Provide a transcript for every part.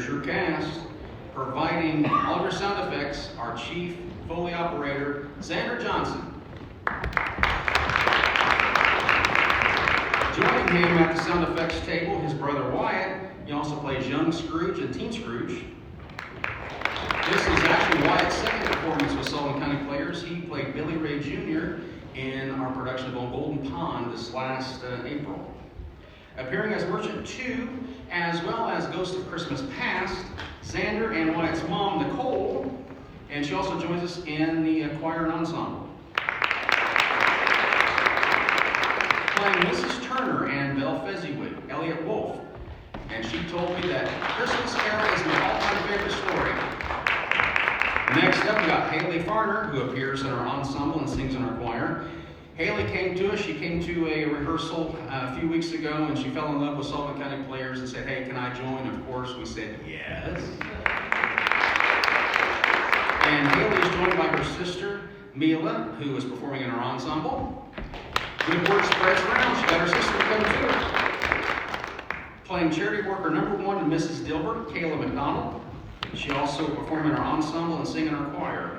here's your cast. Providing all of your sound effects, our Chief Foley Operator, Xander Johnson. Joining him at the sound effects table, his brother Wyatt. He also plays young Scrooge and teen Scrooge. This is actually Wyatt's second performance with Sullivan County Players. He played Billy Ray Jr. in our production of On Golden Pond this last April. Appearing as Merchant 2, as well as Ghost of Christmas Past, Xander and Wyatt's mom, Nicole, and she also joins us in the choir and ensemble. Playing Mrs. Turner and Belle Fezziwig, Elliot Wolf, and she told me that Christmas Carol is my all-time favorite story. Next up, we got Haley Farner, who appears in our ensemble and sings in our choir. Haley came to us. She came to a rehearsal a few weeks ago, and she fell in love with Sullivan County Players and said, "Hey, can I join?" Of course, we said yes. And Haley is joined by her sister, Mila, who is performing in our ensemble. Good word spreads around. She got her sister to come too. Playing charity worker number 1 to Mrs. Dilbert, Kayla McDonald. She also performed in our ensemble and sing in our choir.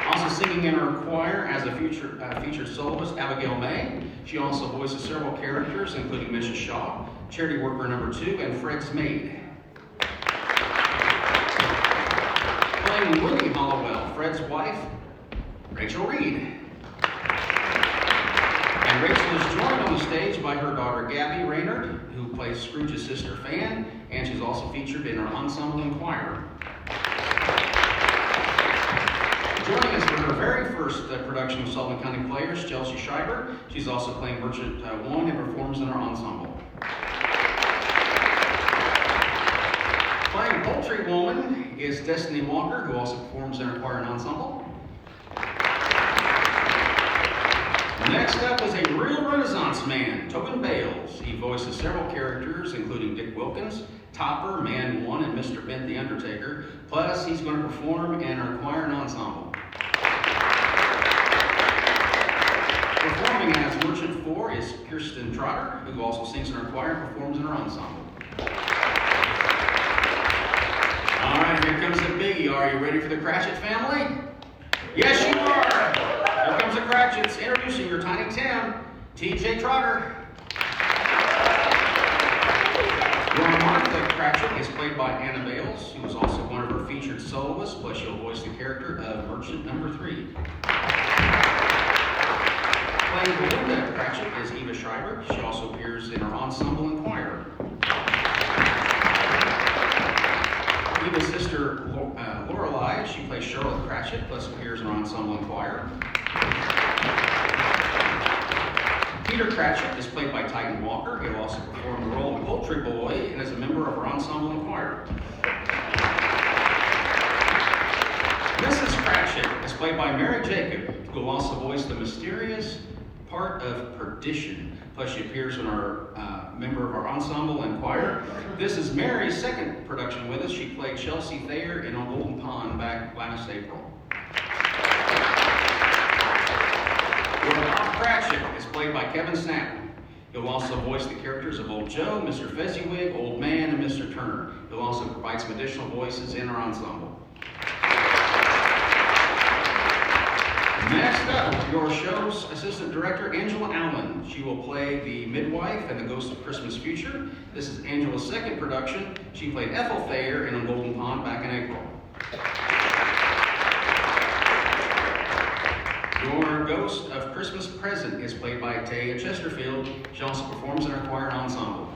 Also singing in our choir as a featured soloist, Abigail May. She also voices several characters, including Mrs. Shaw, charity worker number 2, and Fred's maid. Playing Willie Hollowell, Fred's wife, Rachel Reed. And Rachel is joined on the stage by her daughter Gabby Raynard, who plays Scrooge's sister Fan, and she's also featured in our ensemble and choir. Joining us for her very first production of Sullivan County Players, Chelsea Schreiber. She's also playing Merchant 1 and performs in our ensemble. Playing Poultry Woman is Destiny Walker, who also performs in our choir and ensemble. Next up is a real Renaissance man, Tobin Bales. He voices several characters, including Dick Wilkins, Topper, Man 1, and Mr. Bent the Undertaker. Plus, he's going to perform in our choir and ensemble. Performing as Merchant 4 is Kirsten Trotter, who also sings in our choir and performs in our ensemble. All right, here comes the biggie. Are you ready for the Cratchit family? Yes, you are. Here comes the Cratchits, introducing your Tiny Tim, T.J. Trotter. Your Martha Cratchit is played by Anna Bales, who is also one of her featured soloists, plus she'll voice the character of Merchant number 3. Playing Belinda Cratchit is Eva Schreiber. She also appears in our ensemble and choir. Eva's sister, Lorelei, she plays Charlotte Cratchit, plus appears in our ensemble and choir. Peter Cratchit is played by Titan Walker. He'll also perform the role of Poultry Boy and is a member of our ensemble and choir. Mrs. Cratchit is played by Mary Jacob, who will also voice the mysterious part of Perdition. Plus she appears in our member of our ensemble and choir. This is Mary's second production with us. She played Chelsea Thayer in On Golden Pond back last April. Bob Cratchit is played by Kevin Snapton. He'll also voice the characters of Old Joe, Mr. Fezziwig, Old Man, and Mr. Turner. He'll also provide some additional voices in our ensemble. Next up, your show's assistant director, Angela Allen. She will play the midwife and the Ghost of Christmas Future. This is Angela's second production. She played Ethel Thayer in On Golden Pond back in April. Your Ghost of Christmas Present is played by Taya Chesterfield. She also performs in our choir and ensemble.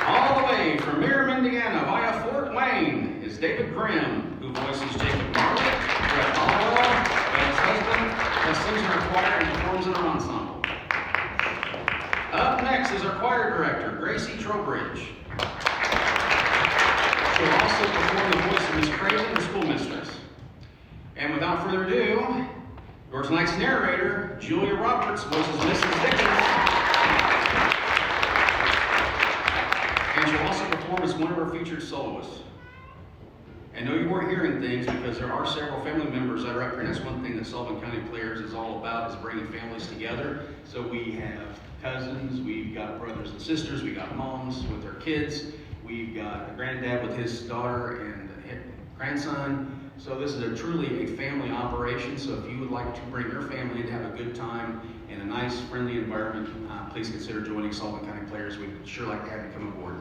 All the way from Merrim, Indiana, via Fort Wayne, is David Grimm, who voices Jacob Marley, Brett Hollowell, Ben's husband, and sings in our choir and performs in our ensemble. Up next is our choir director, Gracie Trowbridge. She'll also perform the voice of Miss Craven, the schoolmistress. And without further ado, your tonight's narrator, Julia Roberts, voices Mrs. Dickens. And she'll also perform as one of our featured soloists. I know you weren't hearing things because there are several family members that are up here, and that's one thing that Sullivan County Players is all about, is bringing families together. So we have cousins, we've got brothers and sisters, we've got moms with their kids, we've got a granddad with his daughter and grandson. So this is truly a family operation. So if you would like to bring your family in to have a good time in a nice, friendly environment, please consider joining Sullivan County Players. We'd sure like to have you come aboard.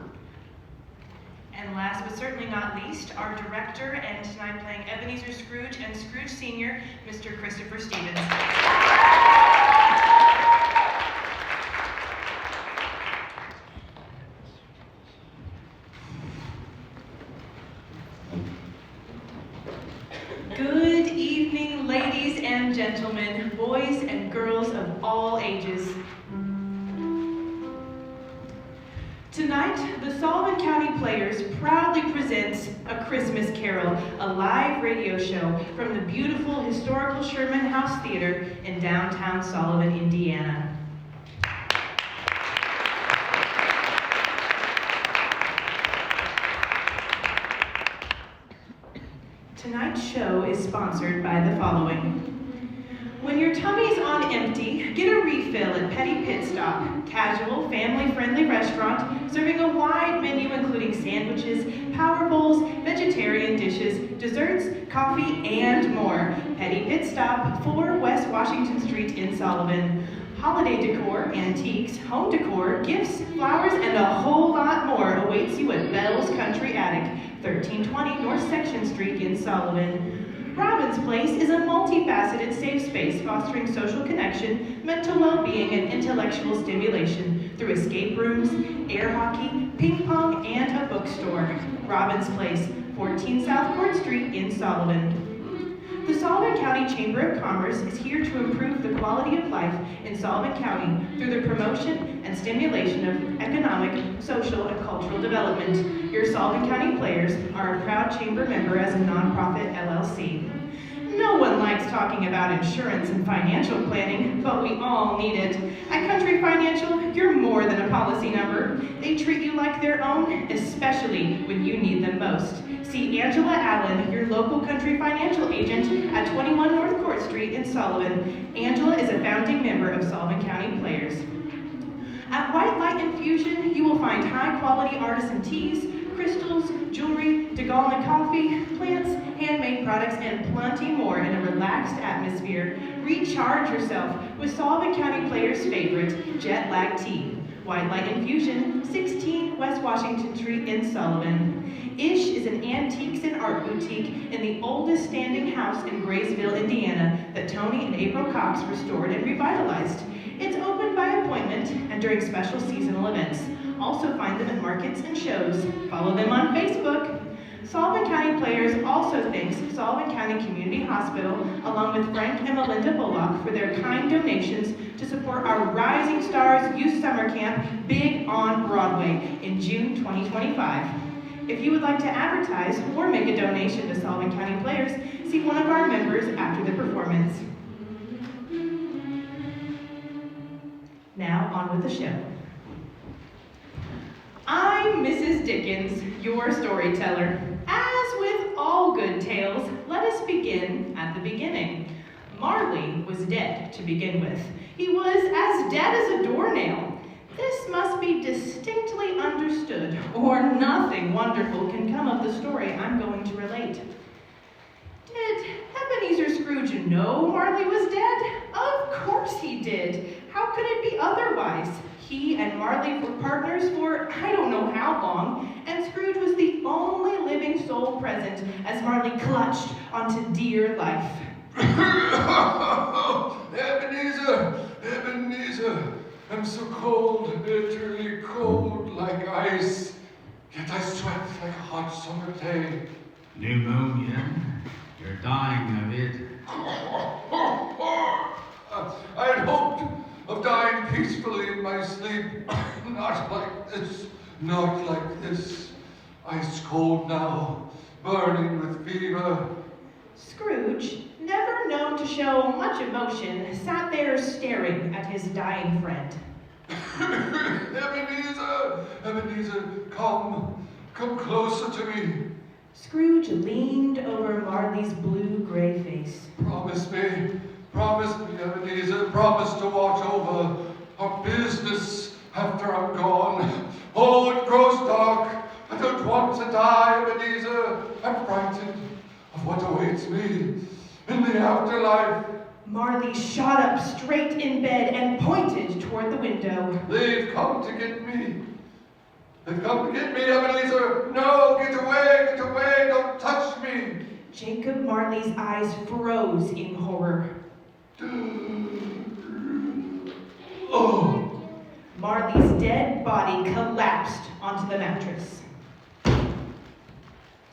And last but certainly not least, our director and tonight playing Ebenezer Scrooge and Scrooge Sr., Mr. Christopher Stevens. Good evening, ladies and gentlemen, boys and girls of all ages. Tonight, the Sullivan County Players proudly presents A Christmas Carol, a live radio show from the beautiful historical Sherman House Theater in downtown Sullivan, Indiana. Tonight's show is sponsored by the following. When your tummy's on empty, get a refill at Petty Pit Stop, casual, family-friendly restaurant serving a wide menu including sandwiches, power bowls, vegetarian dishes, desserts, coffee, and more. Petty Pit Stop, 4 West Washington Street in Sullivan. Holiday decor, antiques, home decor, gifts, flowers, and a whole lot more awaits you at Bell's Country Attic, 1320 North Section Street in Sullivan. Robin's Place is a multifaceted safe space fostering social connection, mental well-being, and intellectual stimulation through escape rooms, air hockey, ping pong, and a bookstore. Robin's Place, 14 South Court Street in Sullivan. The Sullivan County Chamber of Commerce is here to improve the quality of life in Sullivan County through the promotion and stimulation of economic, social, and cultural development. Your Sullivan County Players are a proud chamber member as a nonprofit LLC. No one likes talking about insurance and financial planning, but we all need it. At Country Financial, you're more than a policy number. They treat you like their own, especially when you need them most. See Angela Allen, your local Country Financial agent at 21 North Court Street in Sullivan. Angela is a founding member of Sullivan County Players. At White Light Infusion, you will find high-quality artisan teas, crystals, jewelry, DeGalma coffee, plants, handmade products, and plenty more in a relaxed atmosphere. Recharge yourself with Sullivan County Players' favorite, Jet Lag Tea. White Light Infusion, 16 West Washington Street in Sullivan. Ish is an antiques and art boutique in the oldest standing house in Graysville, Indiana, that Tony and April Cox restored and revitalized. It's open by appointment and during special seasonal events. Also find them at markets and shows. Follow them on Facebook. Sullivan County Players also thanks Sullivan County Community Hospital, along with Frank and Melinda Bullock, for their kind donations to support our Rising Stars Youth Summer Camp, Big on Broadway, in June 2025. If you would like to advertise or make a donation to Sullivan County Players, see one of our members after the performance. Now, on with the show. I'm Mrs. Dickens, your storyteller. As with all good tales, let us begin at the beginning. Marley was dead to begin with. He was as dead as a doornail. This must be distinctly understood, or nothing wonderful can come of the story I'm going to relate. Did Ebenezer Scrooge know Marley was dead? Of course he did. How could it be otherwise? He and Marley were partners for I don't know how long, and Scrooge was the only living soul present as Marley clutched onto dear life. Ebenezer, Ebenezer, I'm so cold, bitterly cold like ice, yet I sweat like a hot summer day. Pneumonia? You're dying of it. I had hoped of dying peacefully in my sleep. Not like this, not like this. Ice cold now, burning with fever. Scrooge, never known to show much emotion, sat there staring at his dying friend. Ebenezer, Ebenezer, come closer to me. Scrooge leaned over Marley's blue-gray face. Promise me, Ebenezer, promise to watch over our business after I'm gone. Oh, it grows dark. I don't want to die, Ebenezer. I'm frightened of what awaits me in the afterlife. Marley shot up straight in bed and pointed toward the window. They've come to get me. They've come to get me, Ebenezer. No, get away, don't touch me. Jacob Marley's eyes froze in horror. Oh. Marley's dead body collapsed onto the mattress.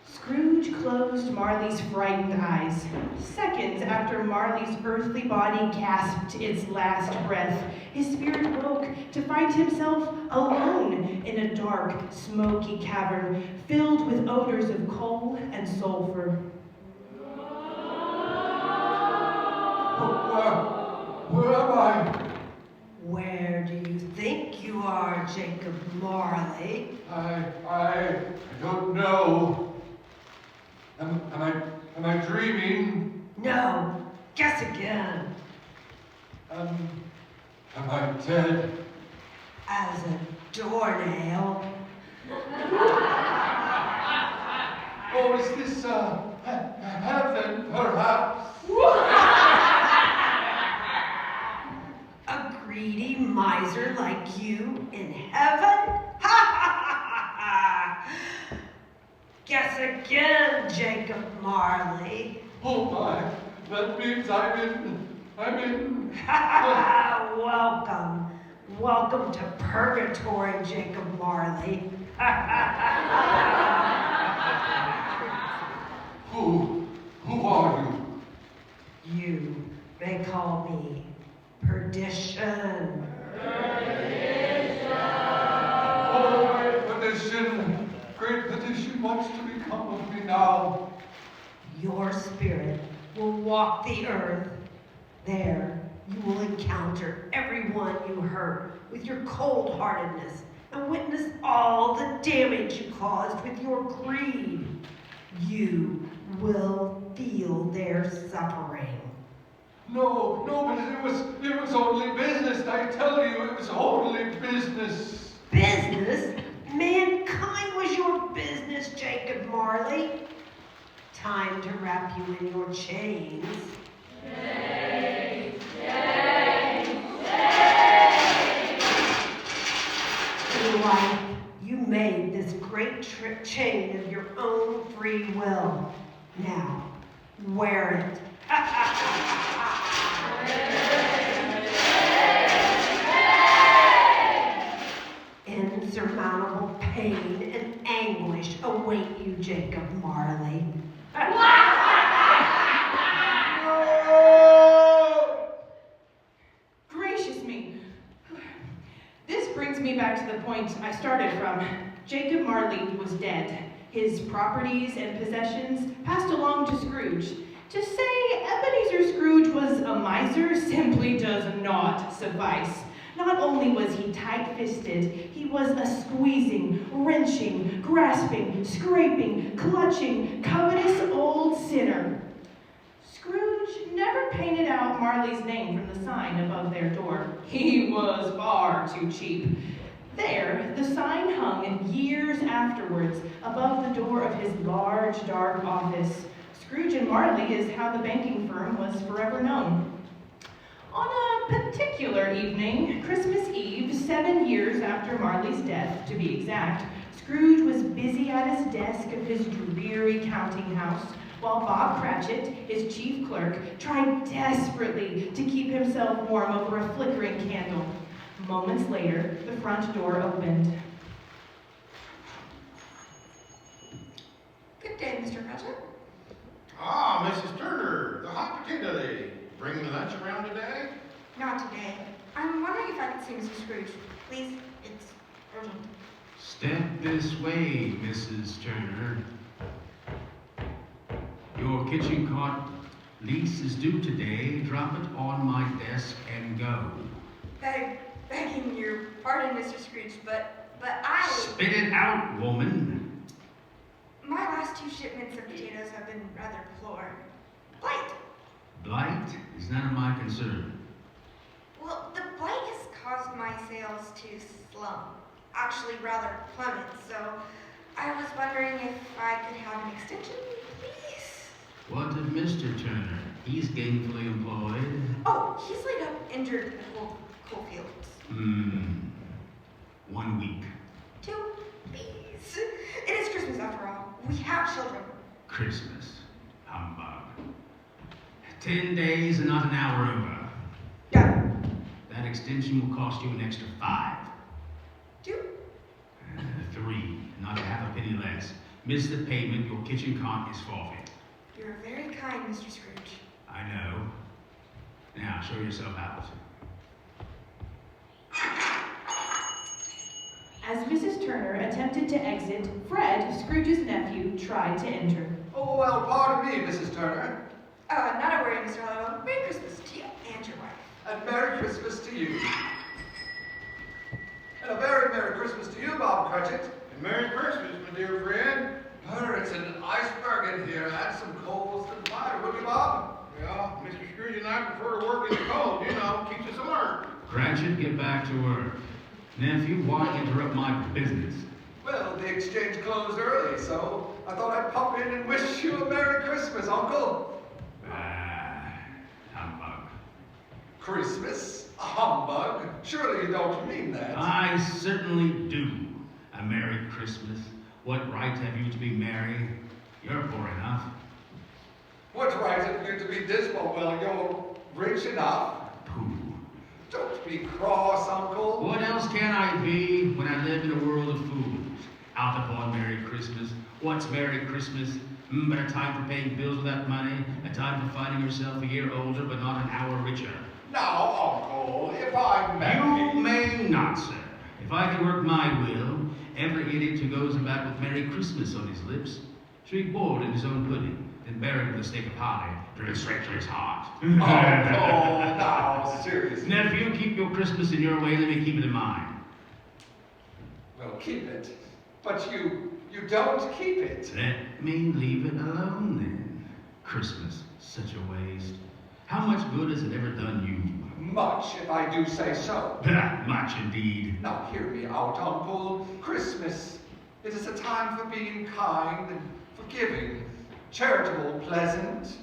Scrooge closed Marley's frightened eyes. Seconds after Marley's earthly body gasped its last breath, his spirit woke to find himself alone in a dark, smoky cavern filled with odors of coal and sulfur. Where am I? Where do you think you are, Jacob Marley? I don't know. Am I dreaming? No, guess again. Am I dead? As a doornail. Or is this heaven, perhaps? A greedy miser like you in heaven? Guess again, Jacob Marley. Oh my, that means I'm in. Welcome to purgatory, Jacob Marley. Who are you? You may call me Perdition. Oh, great perdition! Great perdition, what's to become of me now? Your spirit will walk the earth. There, you will encounter everyone you hurt with your cold-heartedness and witness all the damage you caused with your greed. You will feel their suffering. No, but it was only business. I tell you, it was only business. Business? Mankind was your business, Jacob Marley. Time to wrap you in your chains. In life, you made this great chain of your own free will. Now, wear it. Insurmountable pain and anguish await you, Jacob Marley. Gracious me. This brings me back to the point I started from. Jacob Marley was dead. His properties and possessions passed along to Scrooge. To say Ebenezer Scrooge was a miser simply does not suffice. Not only was he tight-fisted, he was a squeezing, wrenching, grasping, scraping, clutching, covetous old sinner. Scrooge never painted out Marley's name from the sign above their door. He was far too cheap. There, the sign hung years afterwards above the door of his large, dark office. Scrooge and Marley is how the banking firm was forever known. On a particular evening, Christmas Eve, 7 years after Marley's death, to be exact, Scrooge was busy at his desk of his dreary counting house, while Bob Cratchit, his chief clerk, tried desperately to keep himself warm over a flickering candle. Moments later, the front door opened. Good day, Mr. Cratchit. Ah, Mrs. Turner, the hot potato day. Bringing lunch around today? Not today. I'm wondering if I could see Mr. Scrooge. Please, it's urgent. Step this way, Mrs. Turner. Your kitchen cart lease is due today. Drop it on my desk and go. Begging your pardon, Mr. Scrooge, but I... Spit it out, woman. My last 2 shipments of potatoes have been rather poor. Blight. Blight is none of my concern. Well, the blight has caused my sales to slump. Actually, rather plummet. So I was wondering if I could have an extension, please. What of Mr. Turner? He's gainfully employed. Oh, he's laid up injured in the coal fields. 1 week. 2, please. It is Christmas after all. We have children. Christmas. Humbug. 10 days and not an hour over. Yeah. That extension will cost you an extra 5. 2. 3, not a half a penny less. Miss the payment, your kitchen cart is forfeit. You're very kind, Mr. Scrooge. I know. Now, show yourself out. As Mrs. Turner attempted to exit, Fred, Scrooge's nephew, tried to enter. Oh, well, pardon me, Mrs. Turner. Not a worry, Mr. Hollow. Merry Christmas to you and your wife. And Merry Christmas to you. And a very Merry Christmas to you, Bob Cratchit. And Merry Christmas, my dear friend. It's an iceberg in here. Add some coals to the fire, would you, Bob? Well, Mr. Scrooge and I prefer to work in the cold, keeps us alert. Cratchit, get back to work. Nephew, why interrupt my business? Well, the exchange closed early, so I thought I'd pop in and wish you a Merry Christmas, Uncle. Humbug. Christmas? A humbug? Surely you don't mean that. I certainly do. A Merry Christmas. What right have you to be merry? You're poor enough. What right have you to be dismal? Well, you're rich enough. Pooh. Don't be cross, Uncle. What else can I be when I live in a world of fools? Out upon Merry Christmas. What's Merry Christmas? But a time for paying bills without money, a time for finding yourself a year older but not an hour richer. Now, Uncle, if I may... You may not, sir. If I can work my will, every idiot who goes about with Merry Christmas on his lips should be boiled in his own pudding, then buried with a steak of pie, driven straight to his heart. Uncle, now, seriously. Nephew, keep your Christmas in your way, let me keep it in mine. Well, keep it. But you don't keep it. Let me leave it alone then. Christmas, such a waste. How much good has it ever done you? Much, if I do say so. Much indeed. Now hear me out, Uncle. Christmas, it is a time for being kind and forgiving, charitable, pleasant.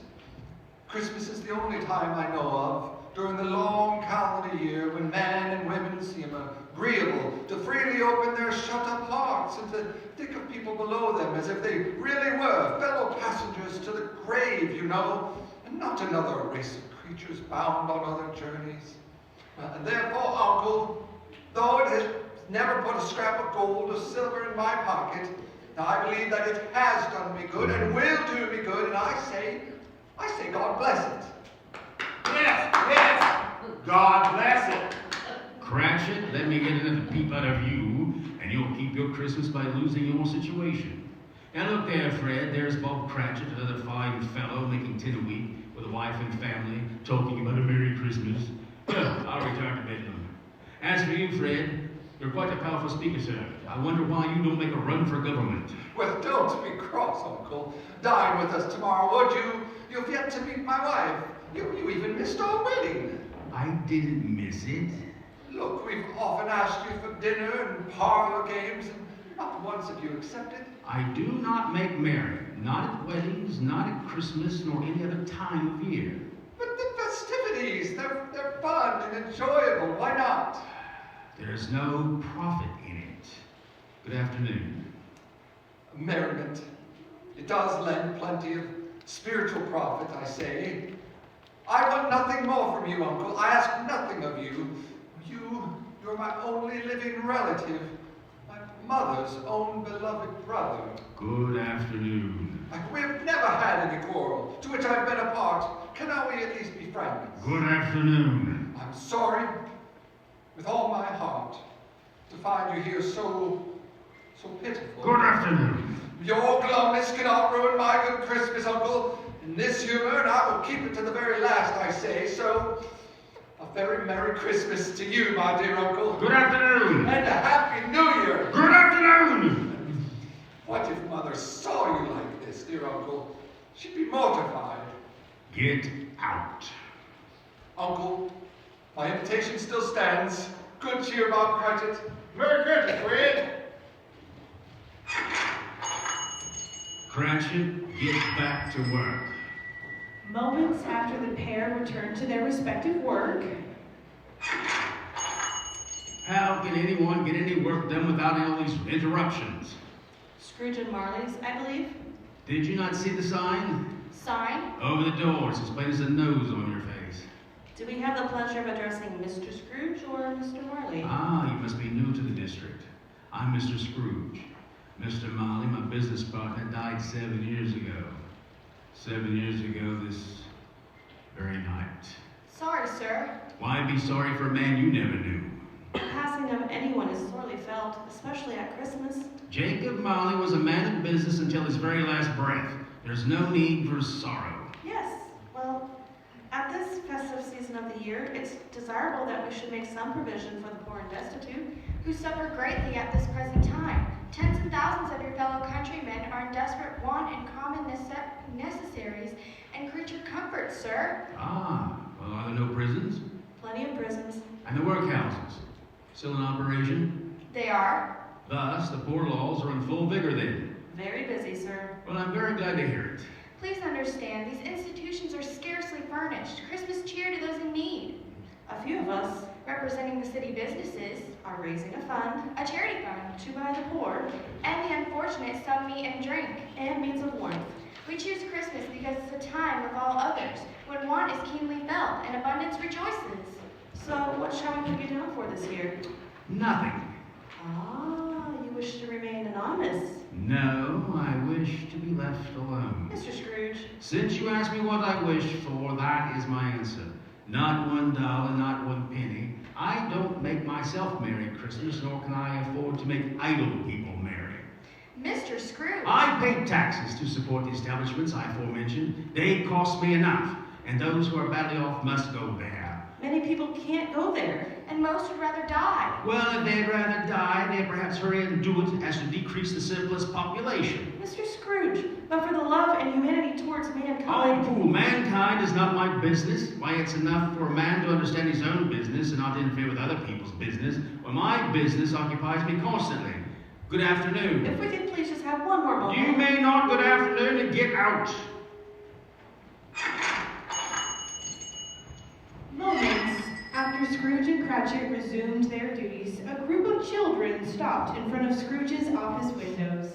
Christmas is the only time I know of during the long calendar year when men and women seem agreeable to freely open their shut-up hearts and to think of people below them as if they really were fellow passengers to the grave, and not another race of creatures bound on other journeys. And therefore, Uncle, though it has never put a scrap of gold or silver in my pocket, I believe that it has done me good and will do me good, and I say God bless it. Yes, God bless it. Cratchit, let me get another peep out of you, and you'll keep your Christmas by losing your situation. Now look there, Fred, there's Bob Cratchit, another fine fellow, making 10 a week, with a wife and family, talking about a Merry Christmas. Well, I'll return to Bedlam. As for you, Fred, you're quite a powerful speaker, sir. I wonder why you don't make a run for government. Well, don't be cross, Uncle. Dine with us tomorrow, would you? You've yet to meet my wife. You even missed our wedding. I didn't miss it. Look, we've often asked you for dinner and parlor games, and not once have you accepted. I do not make merry, not at weddings, not at Christmas, nor any other time of year. But the festivities, they're fun and enjoyable. Why not? There's no profit in it. Good afternoon. Merriment. It does lend plenty of spiritual profit, I say. I want nothing more from you, Uncle. I ask nothing of you. You're my only living relative, my mother's own beloved brother. Good afternoon. We've never had any quarrel, to which I've been a part. Cannot we at least be friends? Good afternoon. I'm sorry, with all my heart, to find you here so pitiful. Good afternoon. Your glumness cannot ruin my good Christmas, Uncle. In this humor, and I will keep it to the very last, I say. So, a very Merry Christmas to you, my dear Uncle. Good afternoon. And a Happy New Year. Good afternoon. What if Mother saw you like this? She'd be mortified. Get out. Uncle, my invitation still stands. Good cheer, Bob Cratchit. Merry Christmas, Fred. Cratchit, get back to work. Moments after the pair returned to their respective work, How can anyone get any work done without all these interruptions? Scrooge and Marley's, I believe. Did you not see the sign? Sign. Over the doors, as plain as a nose on your face. Do we have the pleasure of addressing Mr. Scrooge or Mr. Marley? Ah, you must be new to the district. I'm Mr. Scrooge. Mr. Marley, my business partner, died 7 years ago. 7 years ago this very night. Sorry, sir. Why be sorry for a man you never knew? The passing of anyone is sorely felt, especially at Christmas. Jacob Marley was a man of business until his very last breath. There's no need for sorrow. Yes, well, at this festive season of the year, it's desirable that we should make some provision for the poor and destitute, who suffer greatly at this present time. Tens of thousands of your fellow countrymen are in desperate want in common necessaries and creature comforts, sir. Ah, well, are there no prisons? plenty of prisons. And the workhouses? Still in operation? They are. Thus, the poor laws are in full vigor then. Very busy, sir. Well, I'm very glad to hear it. Please understand, these institutions are scarcely furnished. Christmas cheer to those in need. A few of us Representing the city businesses, are raising a fund a charity fund, to buy the poor and the unfortunate some meat and drink. and means of warmth. We choose Christmas because it's a time of all others, when want is keenly felt and abundance rejoices. So, what shall we put you down for this year? Nothing. Ah, you wish to remain anonymous. No, I wish to be left alone. Mr. Scrooge, Since you asked me what I wish for, that is my answer. Not $1, not 1 penny. I don't make myself merry Christmas, nor can I afford to make idle people merry. Mr. Scrooge. I pay taxes to support the establishments I aforementioned. They cost me enough, and those who are badly off must go there. many people can't go there. And most would rather die. Well, if they'd rather die, they'd perhaps hurry and do it as to decrease the surplus population. Mr. Scrooge, but for the love and humanity towards Oh, mankind. fool, mankind is not my business. Why, it's enough for a man to understand his own business and not interfere with other people's business. Well, my business occupies me constantly. Good afternoon. If we could please just have one more moment. You may not good afternoon and get out. Moments after Scrooge and Cratchit resumed their duties, a group of children stopped in front of Scrooge's office windows.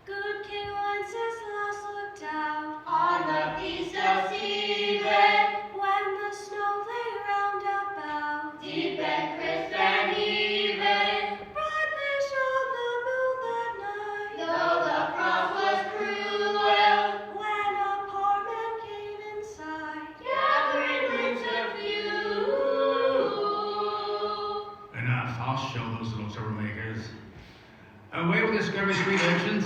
Good King Wenceslas looked out On the feast of Stephen, when the snow lay round about. deep and crisp and even, Brightly shone the moon that night. though the frost was cruel, When a poor man came inside. gathering winter few. Enough, I'll show those little troublemakers. Away with the scurvy street urchins.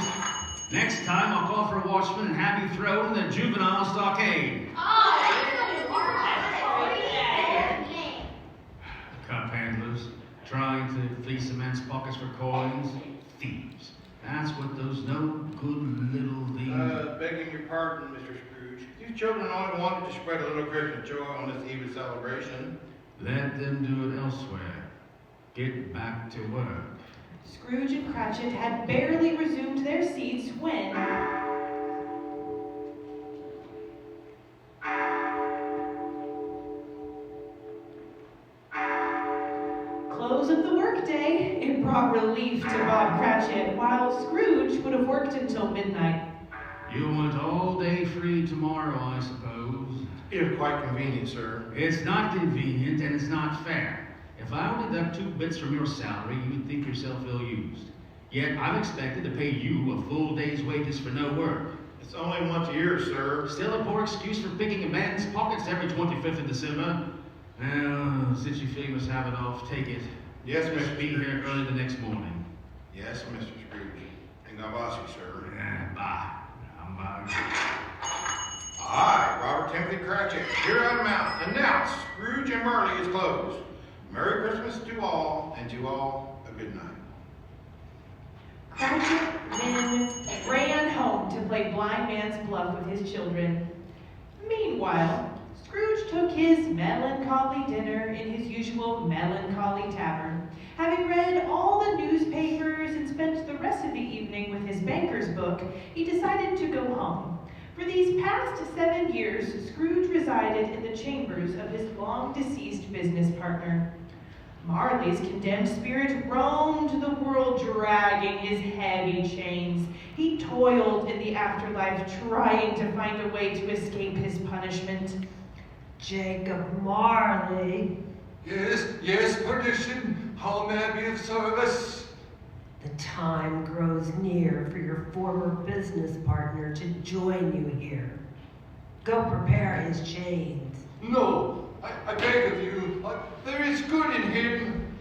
Next time I'll call for a watchman and have you thrown in the juvenile stockade. Cup handlers, trying to fleece a man's pockets for coins. Thieves. That's what those no good little things. Begging your pardon, Mr. Scrooge. These children only wanted to spread a little Christmas joy on this eve of celebration. Let them do it elsewhere. Get back to work. Scrooge and Cratchit had barely resumed their seats when... Close of the workday, it brought relief to Bob Cratchit, while Scrooge would have worked until midnight. You want all day free tomorrow, I suppose. If quite convenient, sir. It's not convenient and it's not fair. If I would deduct 2 bits from your salary, you would think yourself ill-used. Yet I'm expected to pay you a full day's wages for no work. It's only once a year, sir. Still a poor excuse for picking a man's pockets every 25th of December. Well, since you feel you must have it off, take it. Yes, Just Mr. be here Scrooge. early the next morning. Yes, Mr. Scrooge. And God bless you, sir. Bye. I'm bye. I, Robert Timothy Cratchit, here out of Mountain, announce Scrooge and Marley is closed. Merry Christmas to all, and to all a good night. Cratchit then ran home to play blind man's bluff with his children. Meanwhile, Scrooge took his melancholy dinner in his usual melancholy tavern. Having read all the newspapers and spent the rest of the evening with his banker's book, he decided to go home. For these past 7 years, Scrooge resided in the chambers of his long-deceased business partner. Marley's condemned spirit roamed the world dragging his heavy chains. He toiled in the afterlife trying to find a way to escape his punishment. Jacob Marley. Yes, perdition. How may I be of service? The time grows near for your former business partner to join you here. Go prepare his chains. No, I beg of you. There is good in him.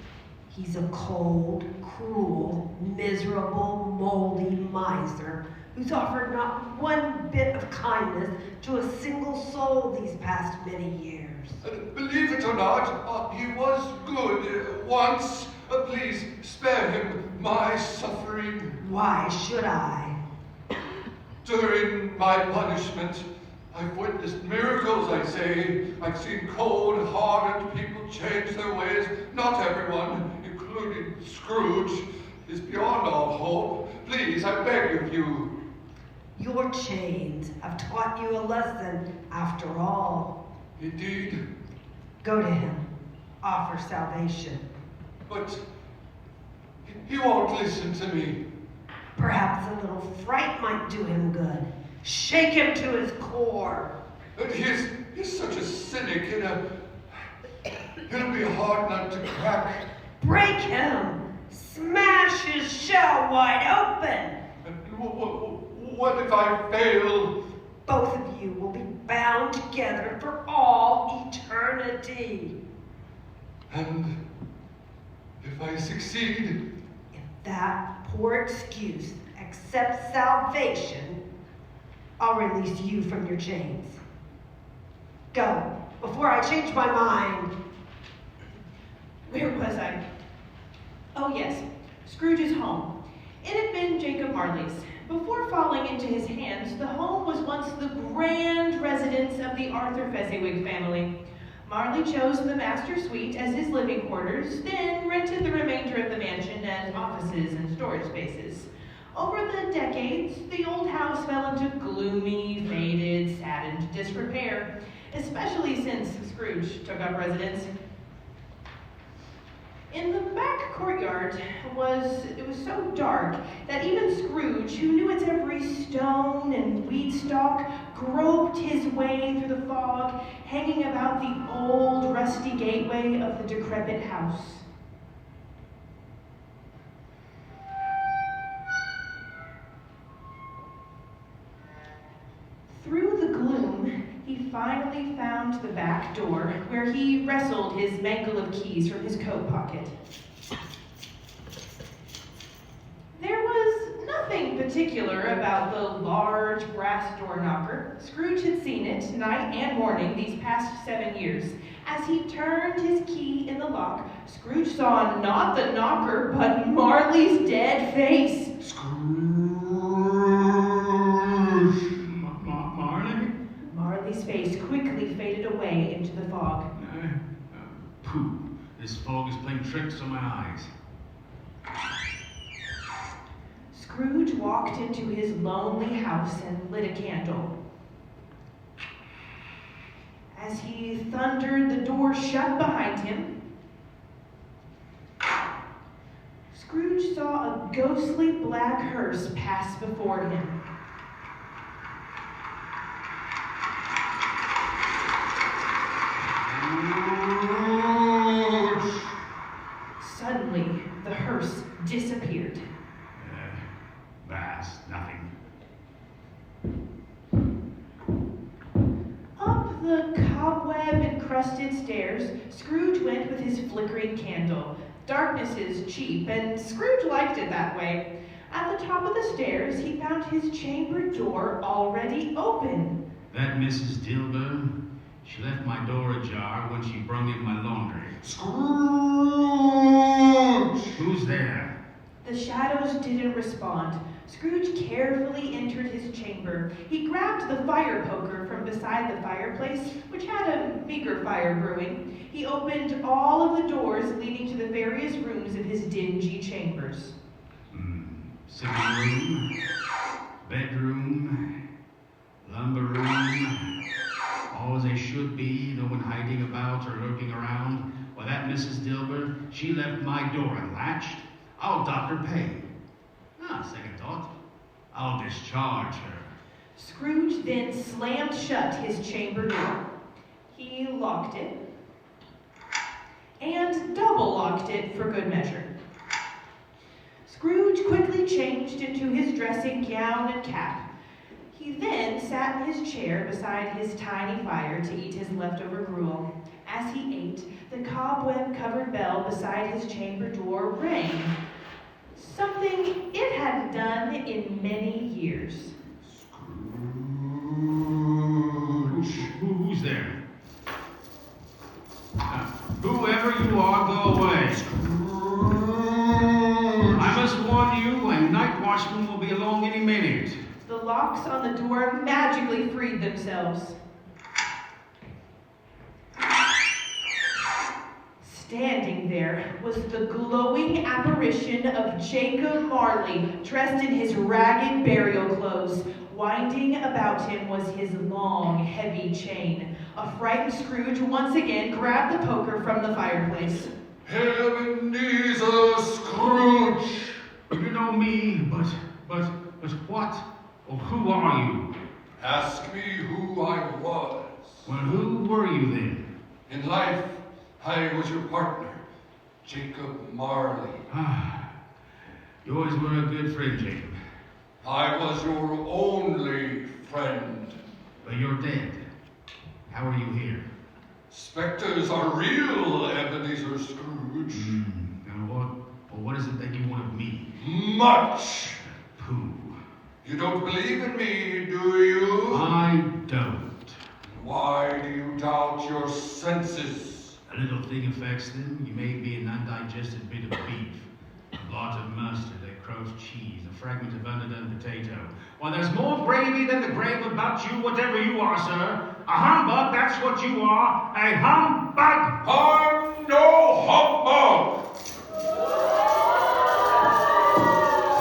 He's a cold, cruel, miserable, moldy miser who's offered not one bit of kindness to a single soul these past many years. Believe it or not, he was good once. Please spare him my suffering. Why should I? During my punishment, I've witnessed miracles, I say. I've seen cold-hearted people change their ways. Not everyone, including Scrooge, is beyond all hope. Please, I beg of you. Your chains have taught you a lesson after all. Indeed. Go to him. Offer salvation. But he won't listen to me. Perhaps a little fright might do him good. Shake him to his core. And he's such a cynic. It'll be a hard nut to crack. Break him. Smash his shell wide open. And what if I fail? Both of you will be bound together for all eternity. And if I succeed? If that poor excuse accepts salvation, I'll release you from your chains. Go, before I change my mind. Where was I? Oh yes, Scrooge's home. It had been Jacob Marley's. Before falling into his hands, the home was once the grand residence of the Arthur Fezziwig family. Marley chose the master suite as his living quarters, then rented the remainder of the mansion as offices and storage spaces. Over the decades, the old house fell into gloomy, faded, saddened disrepair, especially since Scrooge took up residence. In the back courtyard it was so dark that even Scrooge, who knew its every stone and weed stalk, groped his way through the fog, hanging about the old rusty gateway of the decrepit house. Through the gloom, he finally found the back door, where he wrestled his mangle of keys from his coat pocket. There was nothing particular about the large brass door knocker. Scrooge had seen it night and morning these past 7 years. As he turned his key in the lock, Scrooge saw not the knocker, but Marley's dead face. Marley's face quickly faded away into the fog. Pooh, this fog is playing tricks on my eyes. Scrooge walked into his lonely house and lit a candle. As he thundered the door shut behind him, Scrooge saw a ghostly black hearse pass before him. Suddenly, the hearse disappeared. Nothing. Up the cobweb-encrusted stairs, Scrooge went with his flickering candle. Darkness is cheap, and Scrooge liked it that way. At the top of the stairs, he found his chamber door already open. That Mrs. Dilber, she left my door ajar when she brung in my laundry. Scrooge! Who's there? The shadows didn't respond. Scrooge carefully entered his chamber. He grabbed the fire poker from beside the fireplace, which had a meager fire brewing. He opened all of the doors leading to the various rooms of his dingy chambers. Sitting room, bedroom, lumber room, all as they should be, no one hiding about or lurking around. Well, that Mrs. Dilber, she left my door unlatched. I'll dock her pay. Second thought, I'll discharge her. Scrooge then slammed shut his chamber door. He locked it and double-locked it for good measure. Scrooge quickly changed into his dressing gown and cap. He then sat in his chair beside his tiny fire to eat his leftover gruel. As he ate, the cobweb-covered bell beside his chamber door rang. Something it hadn't done in many years. Who's there? Whoever you are, go away. I must warn you, a night watchman will be along any minute. The locks on the door magically freed themselves. Standing there was the glowing apparition of Jacob Marley, dressed in his ragged burial clothes. Winding about him was his long, heavy chain. A frightened Scrooge once again grabbed the poker from the fireplace. Ebenezer Scrooge! You know me, but what? Or who are you? Ask me who I was. Well, who were you then? In life, I was your partner, Jacob Marley. You always were a good friend, Jacob. I was your only friend. But you're dead. How are you here? Specters are real, Ebenezer Scrooge. Now what is it that you want of me? Much. Pooh. You don't believe in me, do you? I don't. Why do you doubt your senses? A little thing affects them. You may be an undigested bit of beef, a blot of mustard, a crow's cheese, a fragment of underdone potato. Well, there's more gravy than the grave about you, whatever you are, sir. A humbug, that's what you are. A humbug! I'm no humbug!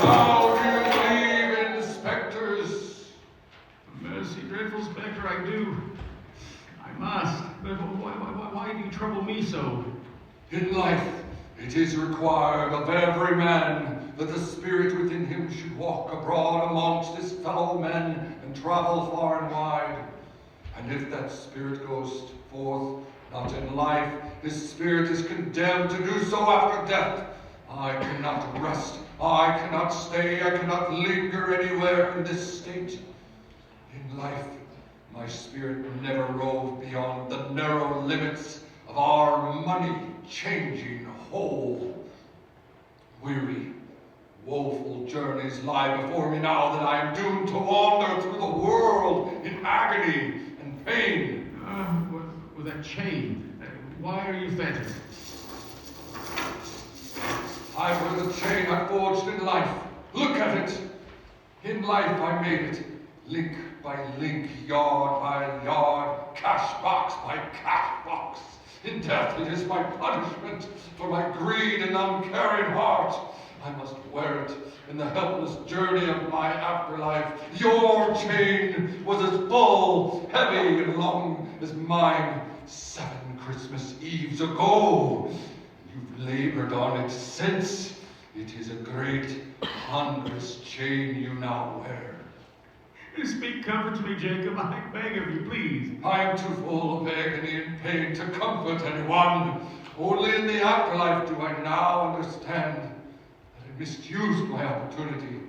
Now do you believe in specters? Mercy, dreadful spectre, I do. I must. But why do you trouble me so? In life, it is required of every man that the spirit within him should walk abroad amongst his fellow men and travel far and wide. And if that spirit goes forth not in life, his spirit is condemned to do so after death. I cannot rest, I cannot stay, I cannot linger anywhere in this state. In life, my spirit never roved beyond the narrow limits of our money-changing hole. Weary, woeful journeys lie before me now that I am doomed to wander through the world in agony and pain. With that chain, why are you fettered? I wear the chain I forged in life. Look at it. In life I made it, link by link, yard by yard, cash box by cash box. In death it is my punishment for my greed and uncaring heart. I must wear it in the helpless journey of my afterlife. Your chain was as full, heavy, and long as mine 7 Christmas Eves ago. You've labored on it since. It is a great, ponderous chain you now wear. Speak comfort to me, Jacob. I beg of you, please. I am too full of agony and pain to comfort anyone. Only in the afterlife do I now understand that I misused my opportunity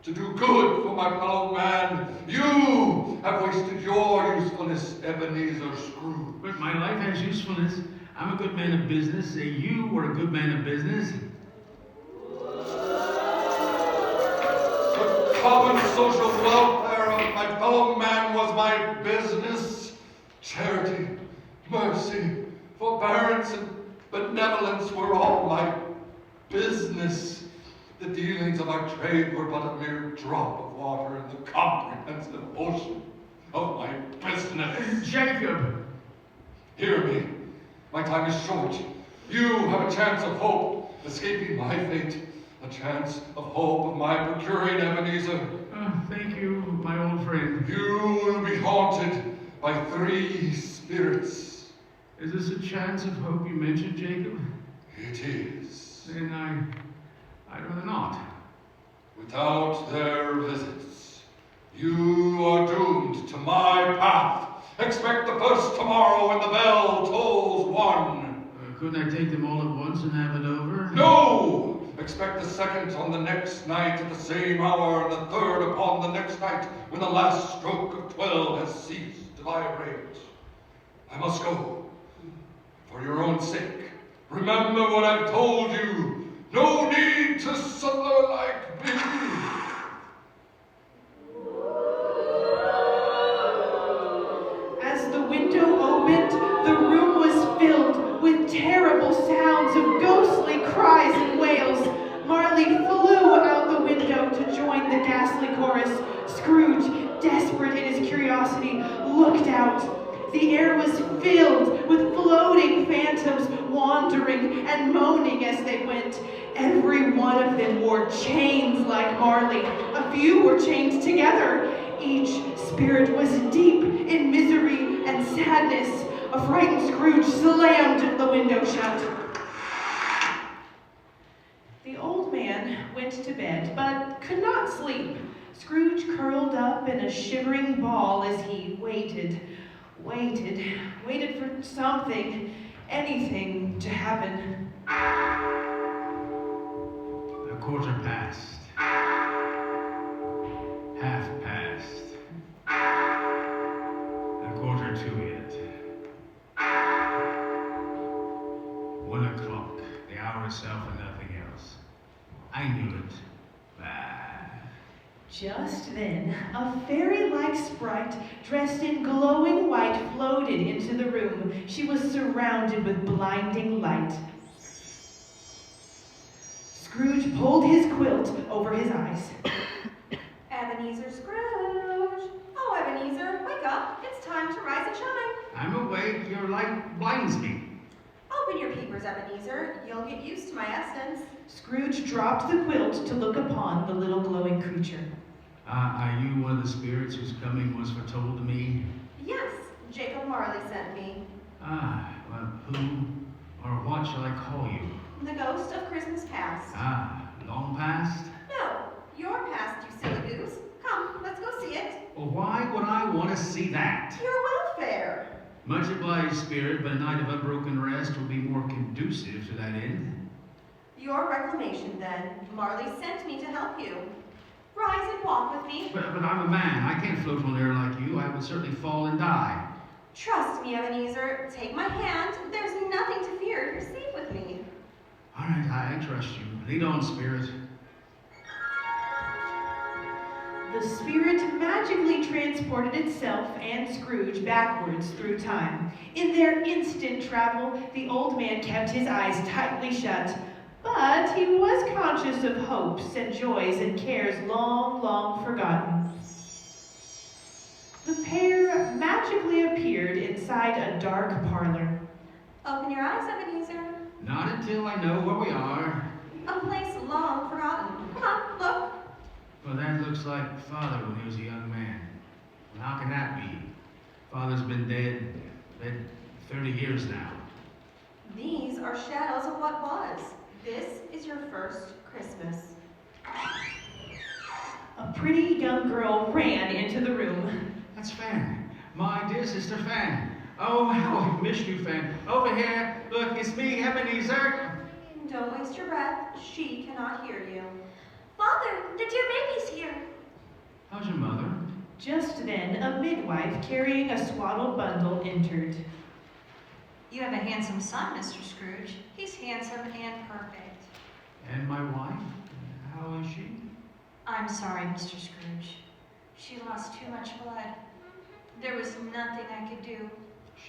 to do good for my fellow man. You have wasted your usefulness, Ebenezer Scrooge. But my life has usefulness. I'm a good man of business. You were a good man of business. The common social welfare of my fellow man was my business. Charity, mercy, forbearance, and benevolence were all my business. The dealings of our trade were but a mere drop of water in the comprehensive ocean of my business. Jacob! Hear me. My time is short. You have a chance of hope, escaping my fate. A chance of hope of my procuring Ebenezer. Thank you, my old friend. You will be haunted by 3 spirits. Is this a chance of hope you mentioned, Jacob? It is. Then I'd rather not. Without their visits, you are doomed to my path. Expect the first tomorrow when the bell tolls 1. Couldn't I take them all at once and have it over? No! Expect the second on the next night at the same hour, and the third upon the next night when the last stroke of 12 has ceased to vibrate. I must go. For your own sake, remember what I've told you. No need to suffer like me. As the window opened, the room was filled with terrible sounds of ghostly cries and wails. Marley flew out the window to join the ghastly chorus. Scrooge, desperate in his curiosity, looked out. The air was filled with floating phantoms wandering and moaning as they went. Every one of them wore chains like Marley. A few were chained together. Each spirit was deep in misery and sadness. A frightened Scrooge slammed the window shut. The old man went to bed, but could not sleep. Scrooge curled up in a shivering ball as he waited for something, anything to happen. A quarter past. Half past. A quarter to it. 1 o'clock. The hour itself and nothing else. I knew it. Bah. Just then, a fairy-like sprite dressed in glowing white floated into the room. She was surrounded with blinding light. Scrooge pulled his quilt over his eyes. Ebenezer Scrooge. Oh, Ebenezer, wake up. It's time to rise and shine. I'm awake. Your light blinds me. Open your peepers, Ebenezer. You'll get used to my essence. Scrooge dropped the quilt to look upon the little glowing creature. Are you one of the spirits whose coming was foretold to me? Yes, Jacob Marley sent me. Well, who or what shall I call you? The ghost of Christmas past. Long past? No, your past, you silly goose. Come, let's go see it. Well, why would I want to see that? Your welfare. Much obliged, spirit, but a night of unbroken rest will be more conducive to that end. Your reclamation, then. Marley sent me to help you. Rise and walk with me. But I'm a man. I can't float on air like you. I would certainly fall and die. Trust me, Ebenezer. Take my hand. There's nothing to fear. You're safe with me. All right, I trust you. Lead on, spirit. The spirit magically transported itself and Scrooge backwards through time. In their instant travel, the old man kept his eyes tightly shut. But he was conscious of hopes and joys and cares long, long forgotten. The pair magically appeared inside a dark parlor. Open your eyes, Ebenezer. Not until I know where we are. A place long forgotten. Come on, look. Well, that looks like Father when he was a young man. Well, how can that be? Father's been dead 30 years now. These are shadows of what was. This is your first Christmas. A pretty young girl ran into the room. That's Fan. My dear sister Fan. Oh, how I missed you, Fan. Over here. Look, it's me, Ebenezer. Don't waste your breath. She cannot hear you. Father, the dear baby's here. How's your mother? Just then, a midwife carrying a swaddled bundle entered. You have a handsome son, Mr. Scrooge. He's handsome and perfect. And my wife? How is she? I'm sorry, Mr. Scrooge. She lost too much blood. There was nothing I could do.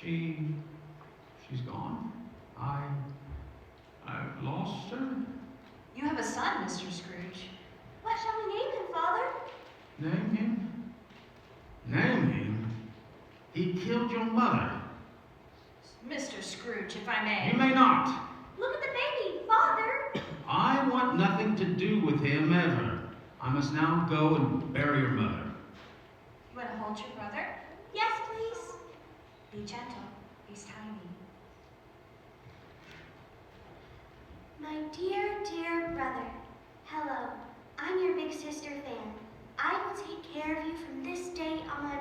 She's gone. I've lost her. You have a son, Mr. Scrooge. killed your mother. Mr. Scrooge, if I may. You may not. Look at the baby, Father. I want nothing to do with him ever. I must now go and bury your mother. You want to hold your brother? Yes, please. Be gentle. He's tiny. My dear, dear brother, hello. I'm your big sister fan. I will take care of you from this day on.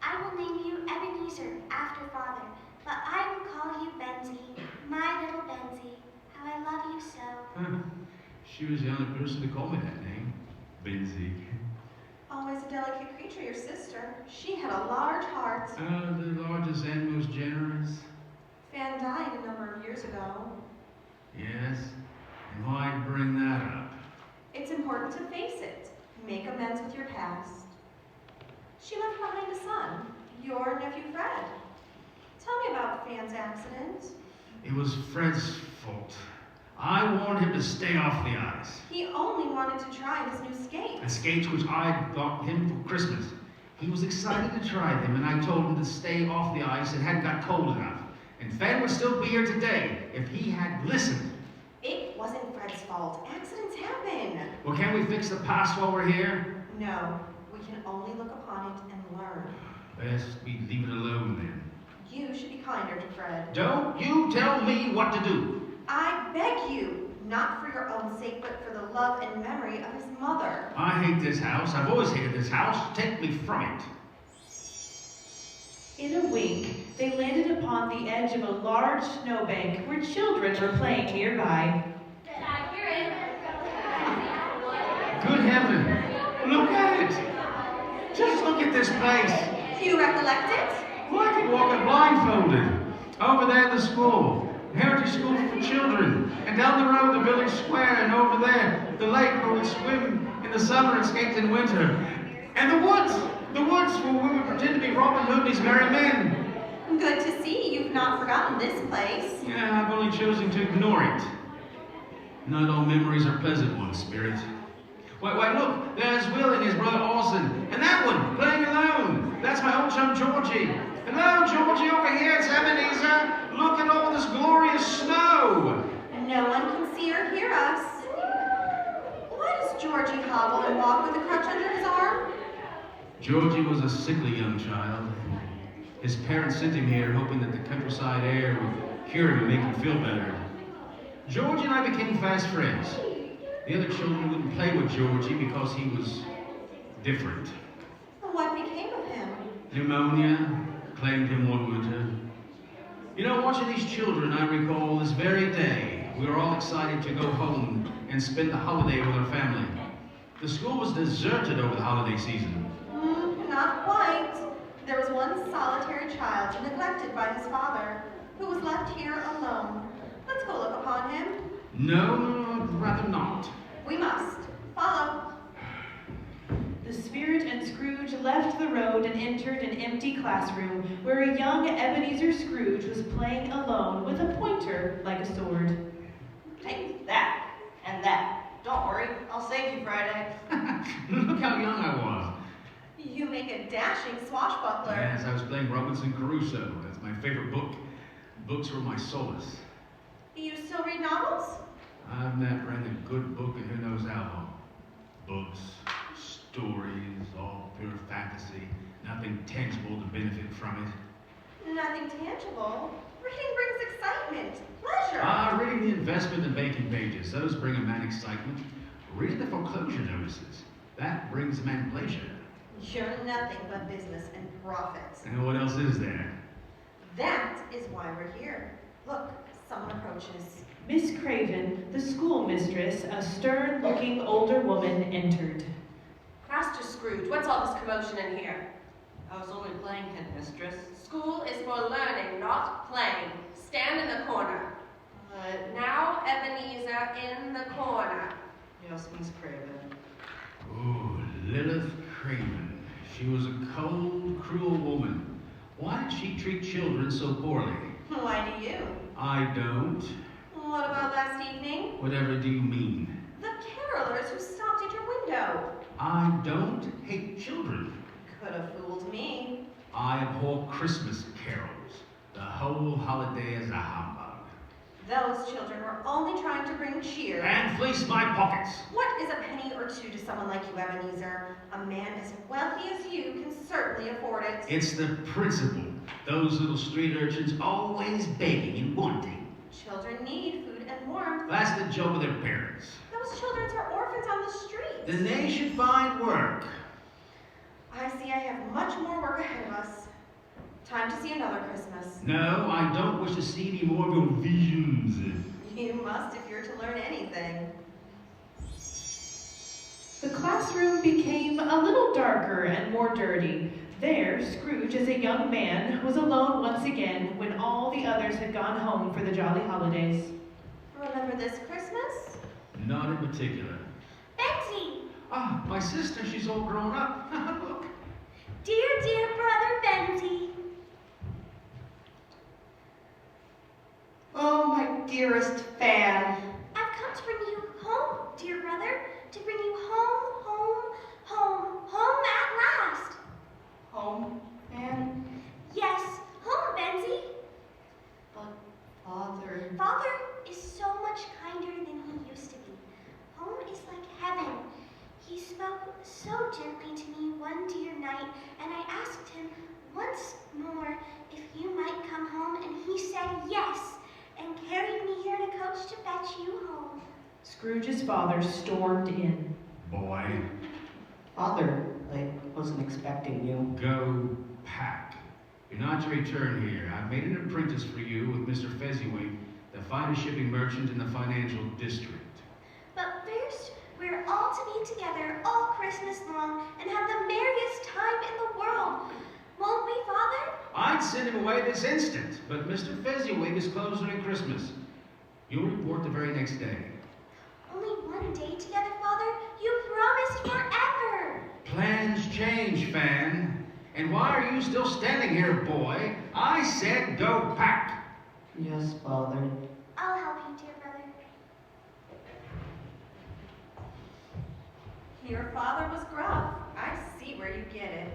I will name you Ebenezer after father, but I will call you Benzie, my little Benzie. How I love you so. She was the only person to call me that name. Benzie. Always a delicate creature, your sister. She had a large heart. The largest and most generous. Fan died a number of years ago. Yes. And why'd bring that up? It's important to face it. Make amends with your past. She left behind a son, your nephew Fred. Tell me about Fan's accident. It was Fred's fault. I warned him to stay off the ice. He only wanted to try his new skates. Skates which I got him for Christmas. He was excited to try them, and I told him to stay off the ice and hadn't got cold enough. And Fan would still be here today if he had listened. It wasn't Fred's fault. Accidents happen. Well, can't we fix the past while we're here? No, we can only look upon it and learn. Best we leave it alone then. You should be kinder to Fred. Don't you tell me what to do. I beg you, not for your own sake, but for the love and memory of his mother. I hate this house. I've always hated this house. Take me from it. In a wink, they landed upon the edge of a large snowbank where children were playing nearby. Did I hear it? Good heaven. Look at it. Just look at this place. You recollect it? Well, I could walk it blindfolded. Over there, the school. Heritage School for Children. And down the road, the village square. And over there, the lake where we swim in the summer and skate in winter. And the woods. The woods where we would pretend to be Robin Hood and his merry men. Good to see you've not forgotten this place. Yeah, I've only chosen to ignore it. Not all memories are pleasant ones, Spirit. Wait, look, there's Will and his brother Orson. And that one, playing alone. That's my old chum Georgie. Hello, Georgie, over here, it's Ebenezer. Look at all this glorious snow. No one can see or hear us. Why does Georgie hobble and walk with a crutch under his arm? Georgie was a sickly young child. His parents sent him here hoping that the countryside air would cure him and make him feel better. Georgie and I became fast friends. The other children wouldn't play with Georgie because he was different. What became of him? Pneumonia claimed him one winter. You know, watching these children, I recall this very day, we were all excited to go home and spend the holiday with our family. The school was deserted over the holiday season. Not quite. There was one solitary child neglected by his father, who was left here alone. Let's go look upon him. No, I'd rather not. We must. Follow. The Spirit and Scrooge left the road and entered an empty classroom where a young Ebenezer Scrooge was playing alone with a pointer like a sword. Take that and that. Don't worry, I'll save you Friday. Look how young I was. You make a dashing swashbuckler. Yes, I was playing Robinson Crusoe. That's my favorite book. Books were my solace. You still read novels? I've not read a good book in who knows how long. Books, stories, all pure fantasy. Nothing tangible to benefit from it. Nothing tangible. Reading brings excitement, pleasure. Reading the investment and banking pages. Those bring a man excitement. Reading the foreclosure notices. That brings a man pleasure. You're nothing but business and profits. And what else is there? That is why we're here. Look, someone approaches. Miss Craven, the schoolmistress, a stern-looking older woman, entered. Master Scrooge, what's all this commotion in here? I was only playing, headmistress. School is for learning, not playing. Stand in the corner. Now, Ebenezer, in the corner. Yes, Miss Craven. Oh, Lilith Craven. She was a cold, cruel woman. Why did she treat children so poorly? Why do you? I don't. What about last evening? Whatever do you mean? The carolers who stopped at your window. I don't hate children. Could have fooled me. I abhor Christmas carols. The whole holiday is a humbug. Those children were only trying to bring cheer. And fleece my pockets. What is a penny or two to someone like you, Ebenezer? A man as wealthy as you can certainly afford it. It's the principle. Those little street urchins always begging and wanting. Children need food and warmth. That's the joke of their parents. Those children are orphans on the street. Then they should find work. I see I have much more work ahead of us. Time to see another Christmas. No, I don't wish to see any more of your visions. You must if you're to learn anything. The classroom became a little darker and more dirty. There, Scrooge, as a young man, was alone once again when all the others had gone home for the jolly holidays. Remember this Christmas? Not in particular. Betsy! Ah, my sister, she's all grown up. Look. Dear, dear brother Benzie. Oh, my dearest Fan. I've come to bring you home, dear brother. To bring you home, home, home, home at last. Home, Fan? Yes, home, Benzie. But, Father... Father is so much kinder than he used to be. Home is like heaven. He spoke so gently to me one dear night, and I asked him once more if you might come home, and he said yes, and carried me here in a coach to fetch you home. Scrooge's father stormed in. Boy, Father, I wasn't expecting you. go pack. You're not to return here. I've made an apprentice for you with Mr. Fezziwig, the finest shipping merchant in the financial district. But first, we're all to be together all Christmas long and have the merriest time in the world. Won't we, Father? I'd send him away this instant, but Mr. Fezziwig is closed during Christmas. You'll report the very next day. Only one day together, Father? You promised forever. Plans change, Fan. And why are you still standing here, boy? I said go pack. Yes, Father. I'll help you, dear brother. Your father was gruff. I see where you get it.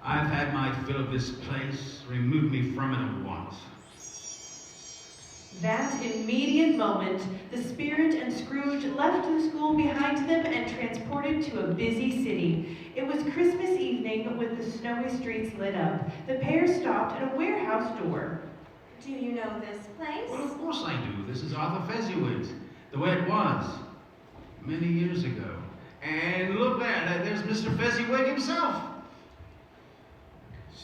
I've had my fill of this place. Remove me from it at once. That immediate moment, the Spirit and Scrooge left the school behind them and transported to a busy city. It was Christmas evening with the snowy streets lit up. The pair stopped at a warehouse door. Do you know this place? Well, of course I do. This is Arthur Fezziwig's, the way it was, many years ago. And look there, there's Mr. Fezziwig himself.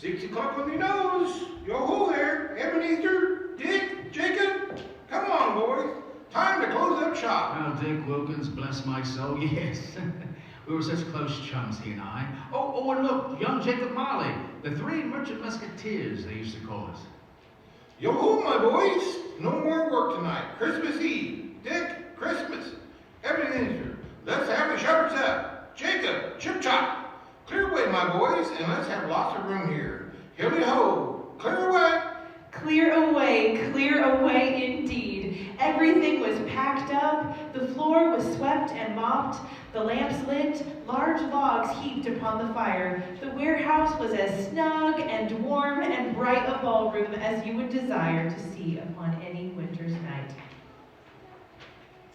6 o'clock on the nose. Yo-ho there, Ebenezer, Dick, Jacob. Come on, boys. Time to close up shop. Now, Dick Wilkins, bless my soul, yes. We were such close chums, he and I. Oh, and look, young Jacob Marley, the three merchant musketeers, they used to call us. Yo-ho, my boys. No more work tonight. Christmas Eve. Dick, Christmas. Ebenezer, let's have the shutters up. Jacob, chip-chop. Clear away, my boys, and let's have lots of room here. Hilly-ho, clear away. Clear away indeed. Everything was packed up, the floor was swept and mopped, the lamps lit, large logs heaped upon the fire. The warehouse was as snug and warm and bright a ballroom as you would desire to see upon any winter's night.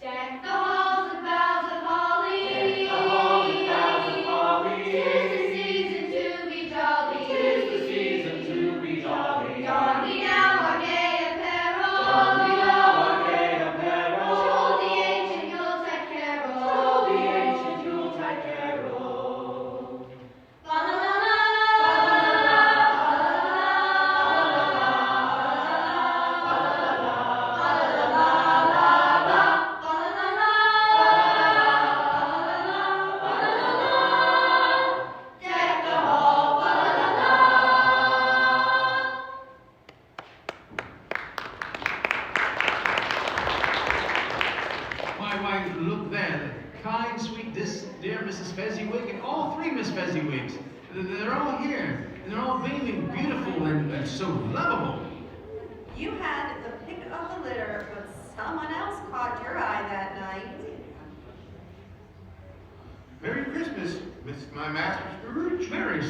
Deck the halls with boughs of holly. Deck the halls with boughs of holly. 'Tis the season to be jolly. 'Tis the season to be jolly. Don we now our gay apparel. Don we now our gay apparel. Troll the ancient Yuletide carol. Troll the ancient Yuletide carol. Fa la la la. Fa la la la. Fa la la la. Fa la la la. Fa la la la. Deck the hall, fa la la la. Why, look there, the kind, sweet, dear Mrs. Fezziwig, and all three Miss Fezziwigs. They're all here, and they're all beaming, beautiful, and so lovable. You had the pick of the litter, but someone else caught your eye that night. Merry Christmas, my Master Scrooge. Merry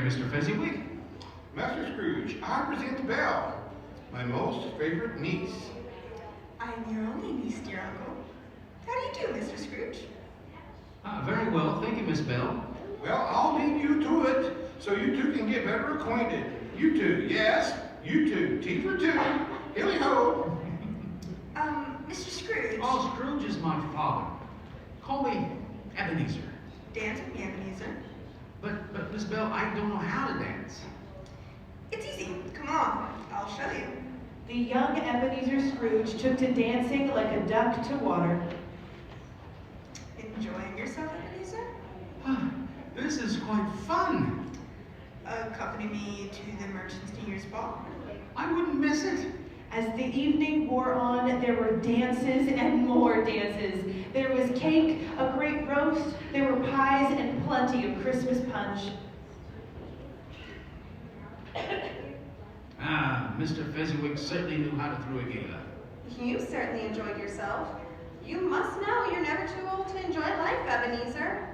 Mr. Fezziwig. Master Scrooge, I present Belle, my most favorite niece. I am your only niece, dear uncle. How do you do, Mr. Scrooge? Very well, thank you, Miss Bell. Well, I'll leave you to it so you two can get better acquainted. You two, yes, you two. T for two. Hilly ho. Mr. Scrooge. Oh, Scrooge is my father. Call me Ebenezer. Dance with me, Ebenezer. But Miss Bell, I don't know how to dance. It's easy. Come on, I'll show you. The young Ebenezer Scrooge took to dancing like a duck to water. Enjoying yourself, Ebenezer? This is quite fun. Accompany me to the Merchant's New Year's Ball. I wouldn't miss it. As the evening wore on, there were dances and more dances. There was cake, a great roast, there were pies, and plenty of Christmas punch. Mr. Fezziwig certainly knew how to throw a gala. You certainly enjoyed yourself. You must know you're never too old to enjoy life, Ebenezer.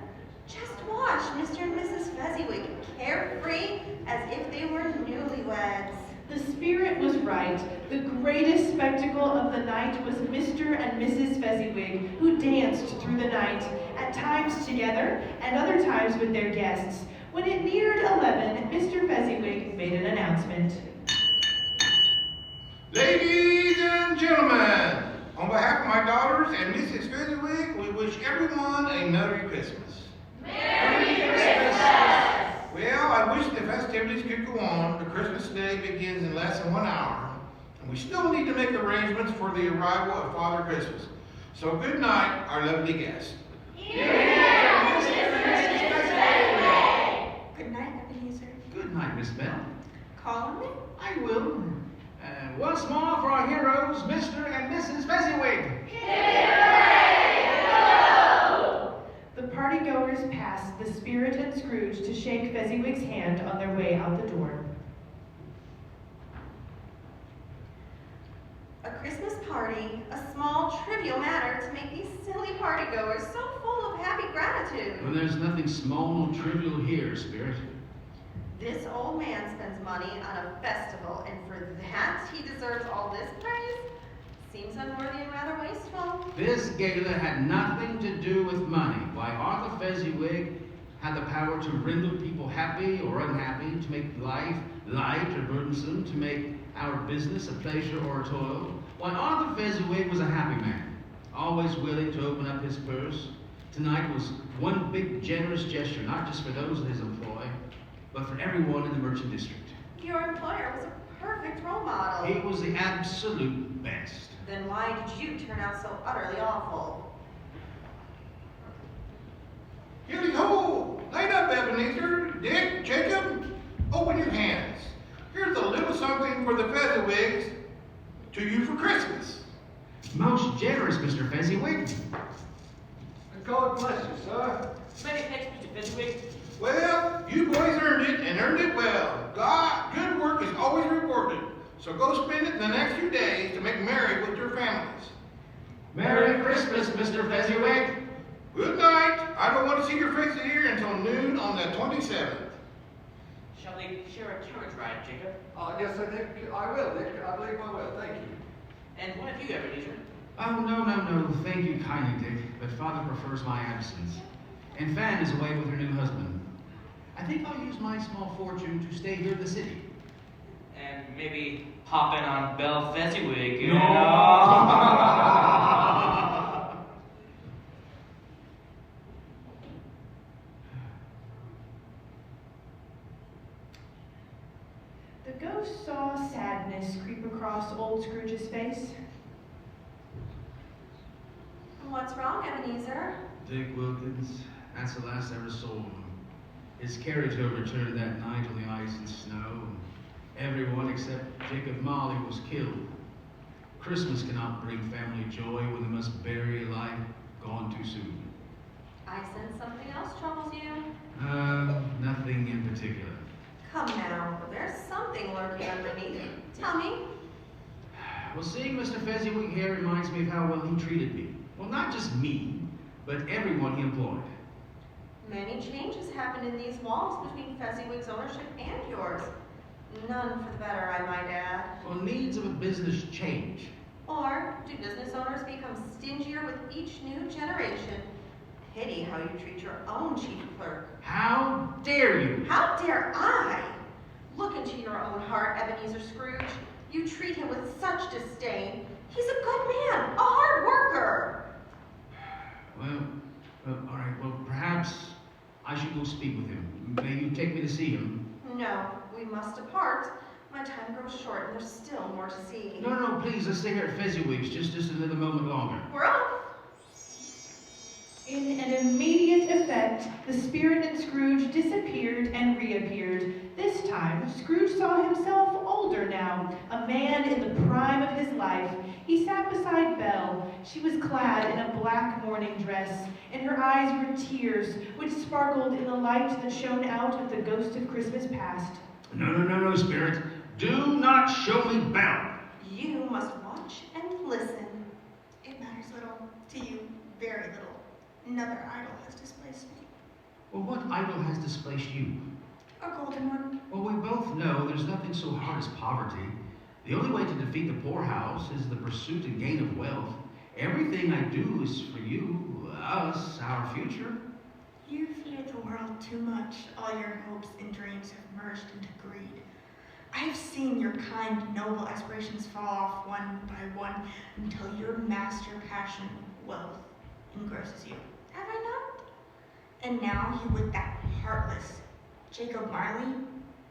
Just watch Mr. and Mrs. Fezziwig, carefree as if they were newlyweds. The spirit was right. The greatest spectacle of the night was Mr. and Mrs. Fezziwig, who danced through the night, at times together, and other times with their guests. When it neared 11, Mr. Fezziwig made an announcement. Ladies and gentlemen, on behalf of my daughters and Mrs. Fezziwig, we wish everyone a Merry Christmas. Merry Christmas! Well, I wish the festivities could go on. The Christmas day begins in less than 1 hour, and we still need to make arrangements for the arrival of Father Christmas. So good night, our lovely guests. Good night, Ebenezer. Good night, Miss Bell. Call on me? I will. Once more for our heroes, Mr. and Mrs. Fezziwig. The partygoers passed the spirit and Scrooge to shake Fezziwig's hand on their way out the door. A Christmas party, a small, trivial matter to make these silly partygoers so full of happy gratitude. Well, there's nothing small nor trivial here, Spirit. This old man spends money on a festival, and for that he deserves all this praise? Seems unworthy and rather wasteful. This gala had nothing to do with money. Why, Arthur Fezziwig had the power to render people happy or unhappy, to make life light or burdensome, to make our business a pleasure or a toil. Why, Arthur Fezziwig was a happy man, always willing to open up his purse. Tonight was one big generous gesture, not just for those in his employ, but for everyone in the merchant district. Your employer was a perfect role model. He was the absolute best. Then why did you turn out so utterly awful? Hilly ho! Light up, Ebenezer, Dick, Jacob. Open your hands. Here's a little something for the Fezziwigs to you for Christmas. Most generous, Mr. Fezziwig. God bless you, sir. Many thanks, Mr. Fezziwig. Well, you boys earned it and earned it well. Good work is always rewarded. So go spend it in the next few days to make merry with your families. Merry Christmas, Mr. Fezziwig. Good night. I don't want to see your faces here until noon on the 27th. Shall we share a carriage ride, Jacob? Yes, I think I will, Dick. I believe I will. Thank you. And what have you, Ebenezer? Oh, no. Thank you kindly, Dick, but Father prefers my absence. And Fan is away with her new husband. I think I'll use my small fortune to stay here in the city. And maybe hop in on Belle Fezziwig. The ghost saw sadness creep across old Scrooge's face. What's wrong, Ebenezer? Dick Wilkins, that's the last I ever saw him. His carriage overturned that night on the ice and snow. Everyone except Jacob Molly was killed. Christmas cannot bring family joy when they must bury a life gone too soon. I sense something else troubles you. Nothing in particular. Come now, there's something lurking underneath. Tell me. Well, seeing Mr. Fezziwig here reminds me of how well he treated me. Well, not just me, but everyone he employed. Many changes happened in these walls between Fezziwig's ownership and yours. None for the better, I might add. Well, needs of a business change. Or do business owners become stingier with each new generation? Pity how you treat your own chief clerk. How dare you? How dare I? Look into your own heart, Ebenezer Scrooge. You treat him with such disdain. He's a good man, a hard worker. Well, all right, well, perhaps I should go speak with him. May you take me to see him? No, we must depart. My time grows short and there's still more to see. No, please, let's stay here at Fezziwig's just another moment longer. We're off. In an immediate effect, the spirit in Scrooge disappeared and reappeared. This time, Scrooge saw himself older now, a man in the prime of his life. He sat beside Belle. She was clad in a black mourning dress. In her eyes were tears, which sparkled in the light that shone out of the ghost of Christmas past. No, spirit. Do not show me Belle. You must watch and listen. It matters little to you, very little. Another idol has displaced me. Well, what idol has displaced you? A golden one. Well, we both know there's nothing so hard as poverty. The only way to defeat the poorhouse is the pursuit and gain of wealth. Everything I do is for you, us, our future. You fear the world too much. All your hopes and dreams have merged into greed. I have seen your kind, noble aspirations fall off one by one until your master passion, wealth, engrosses you. Have I not? And now you, with that heartless Jacob Marley,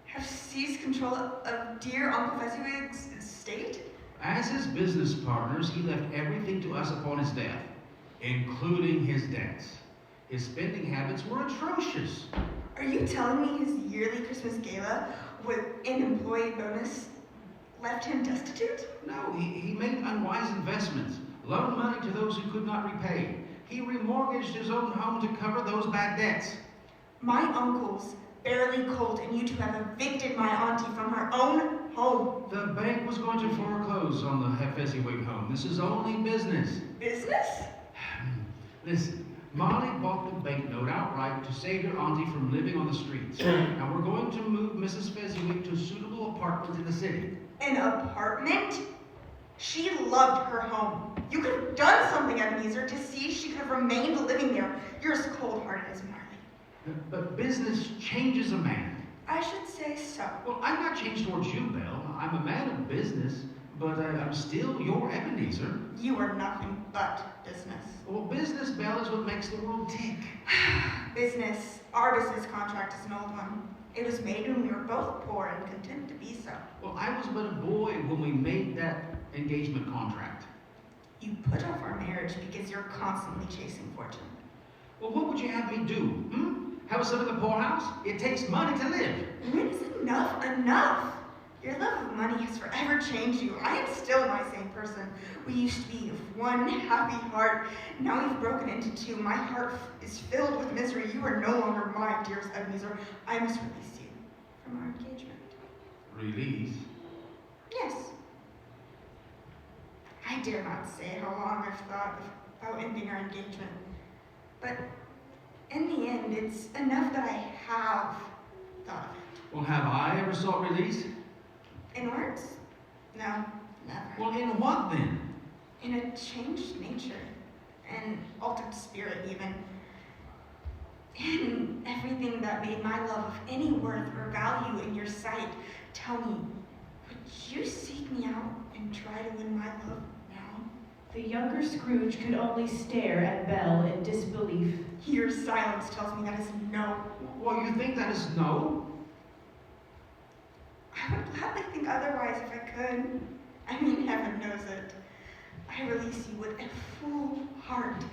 have seized control of dear Uncle Fezziwig's estate? As his business partners, he left everything to us upon his death, including his debts. His spending habits were atrocious. Are you telling me his yearly Christmas gala with an employee bonus left him destitute? No, he made unwise investments, loaned money to those who could not repay. He remortgaged his own home to cover those bad debts. My uncle's barely cold, and you two have evicted my auntie from her own home. The bank was going to foreclose on the Fezziwig home. This is only business. Business? Listen, Molly bought the banknote outright to save your auntie from living on the streets. Now we're going to move Mrs. Fezziwig to a suitable apartment in the city. An apartment? She loved her home. You could have done something, Ebenezer, to see she could have remained living there. You're as cold-hearted as Marley. But business changes a man. I should say so. Well, I'm not changed towards you, Belle. I'm a man of business, but I'm still your Ebenezer. You are nothing but business. Well, business, Belle, is what makes the world tick. Business. Our business contract is an old one. It was made when we were both poor and content to be so. Well, I was but a boy when we made that engagement contract. You put off our marriage because you're constantly chasing fortune. Well, what would you have me do? Have us live in the poorhouse? It takes money to live. When is enough enough? Your love of money has forever changed you. I am still my same person. We used to be of one happy heart. Now we've broken into two. My heart is filled with misery. You are no longer mine, dearest Ebenezer. I must release you from our engagement. Release? Yes. I dare not say how long I've thought about ending our engagement. But in the end, it's enough that I have thought of it. Well, have I ever sought release? In words? No, never. Well, in what then? In a changed nature, an altered spirit even. In everything that made my love of any worth or value in your sight. Tell me, would you seek me out and try to win my love now? The younger Scrooge could only stare at Belle in disbelief. Your silence tells me that is no. Well, you think that is no? I would gladly think otherwise if I could. I mean, heaven knows it. I release you with a full heart,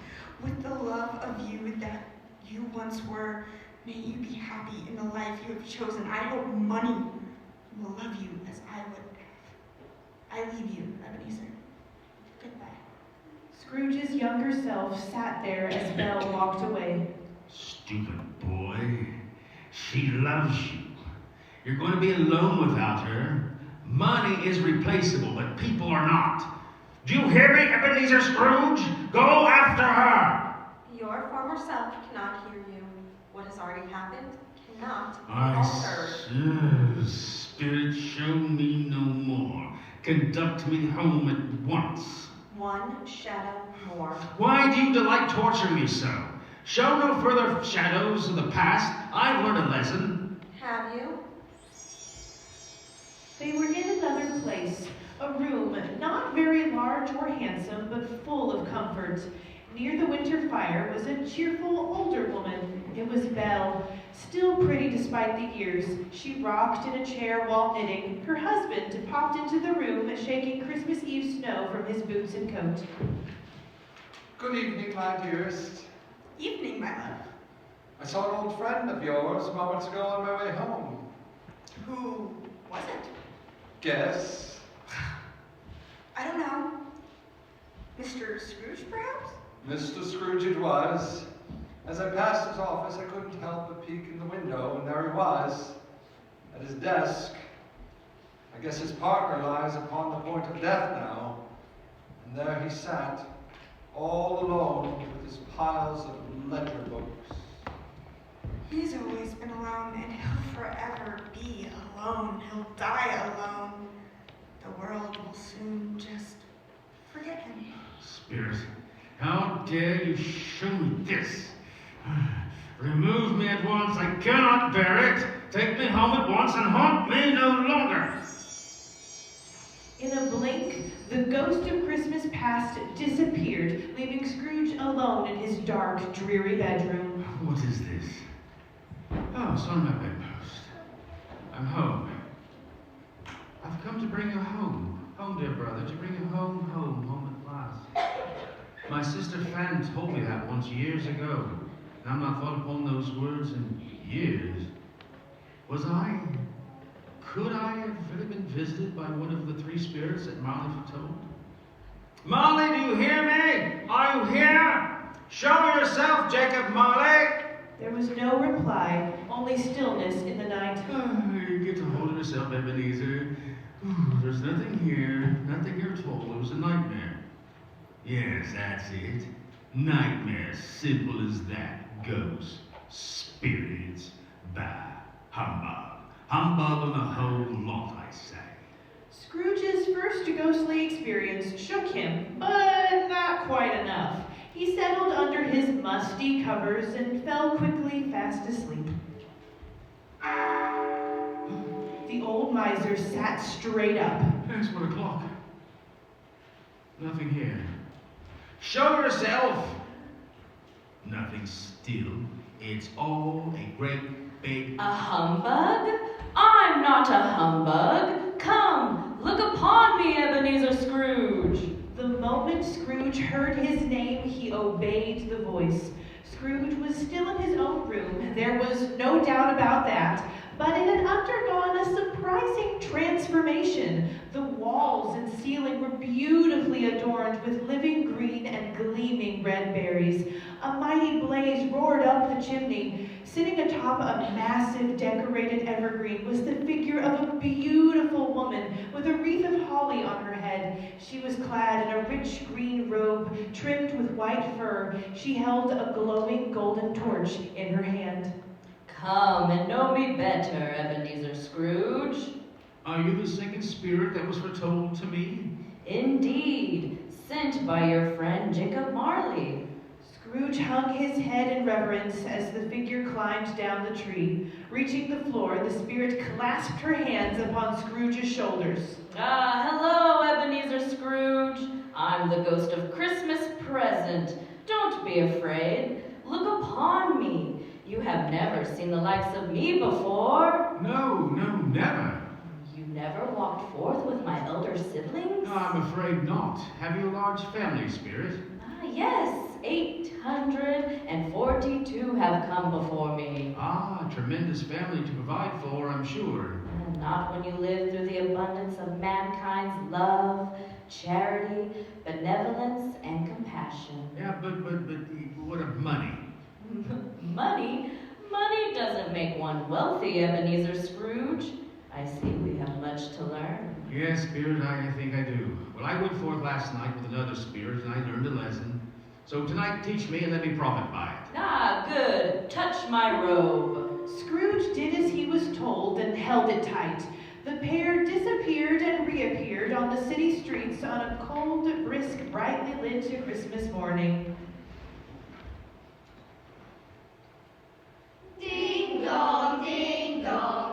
with the love of you that you once were. May you be happy in the life you have chosen. I hope money will love you as I would have. I leave you, Ebenezer. Goodbye. Scrooge's younger self sat there as Belle walked away. Stupid boy. She loves you. You're going to be alone without her. Money is replaceable, but people are not. Do you hear me, Ebenezer Scrooge? Go after her! Your former self cannot hear you. What has already happened not I altered. Spirit, show me no more. Conduct me home at once. One shadow more. Why do you delight torturing me so? Show no further shadows of the past. I've learned a lesson. Have you? They were in another place, a room not very large or handsome, but full of comfort. Near the winter fire was a cheerful older woman. It was Belle, still pretty despite the years. She rocked in a chair while knitting. Her husband popped into the room, shaking Christmas Eve snow from his boots and coat. Good evening, my dearest. Evening, my love. I saw an old friend of yours moments ago on my way home. Who was it? Guess. I don't know. Mr. Scrooge, perhaps? Mr. Scrooge it was. As I passed his office, I couldn't help but peek in the window, and there he was, at his desk. I guess his partner lies upon the point of death now. And there he sat, all alone with his piles of ledger books. He's always been alone, and he'll forever be alone. He'll die alone. The world will soon just forget him. Spirit, how dare you show me this? Remove me at once. I cannot bear it. Take me home at once and haunt me no longer. In a blink, the ghost of Christmas past disappeared, leaving Scrooge alone in his dark, dreary bedroom. What is this? Oh, it's on my bedpost. I'm home. I've come to bring you home. Home, dear brother, to bring you home at last. My sister Fan told me that once years ago, and I've not thought upon those words in years. Could I have really been visited by one of the three spirits that Marley foretold? Marley, do you hear me? Are you here? Show yourself, Jacob Marley! There was no reply, only stillness in the night. You get to hold of yourself, Ebenezer. There's nothing here at all. It was a nightmare. Yes, that's it. Nightmare, simple as that. Ghosts, spirits, bah, humbug. Humbug on the whole lot, I say. Scrooge's first ghostly experience shook him, but not quite enough. He settled under his musty covers and fell quickly fast asleep. The old miser sat straight up. It's 1 o'clock. Nothing here. Show yourself! Nothing still. It's all a great big... A humbug? I'm not a humbug. Come, look upon me, Ebenezer Scrooge. The moment Scrooge heard his name, he obeyed the voice. Scrooge was still in his own room, there was no doubt about that, but it had undergone a surprising transformation. The walls and ceiling were beautifully adorned with living green and gleaming red berries. A mighty blaze roared up the chimney. Sitting atop a massive decorated evergreen was the figure of a beautiful woman with a wreath of holly on her head. She was clad in a rich green robe trimmed with white fur. She held a glowing golden torch in her hand. Come and know me better, Ebenezer Scrooge. Are you the second spirit that was foretold to me? Indeed, sent by your friend Jacob Marley. Scrooge hung his head in reverence as the figure climbed down the tree. Reaching the floor, the spirit clasped her hands upon Scrooge's shoulders. Hello, Ebenezer Scrooge. I'm the ghost of Christmas present. Don't be afraid. Look upon me. You have never seen the likes of me before. No, never. You never walked forth with my elder siblings? No, I'm afraid not. Have you a large family, spirit? Yes, 842 have come before me. Tremendous family to provide for, I'm sure. Not when you live through the abundance of mankind's love, charity, benevolence, and compassion. Yeah, but what of money? Money? Money doesn't make one wealthy, Ebenezer Scrooge. I see we have much to learn. Yes, spirit, I think I do. Well, I went forth last night with another spirit, and I learned a lesson. So tonight, teach me and let me profit by it. Good. Touch my robe. Scrooge did as he was told and held it tight. The pair disappeared and reappeared on the city streets on a cold, brisk, brightly lit Christmas morning. Ding dong,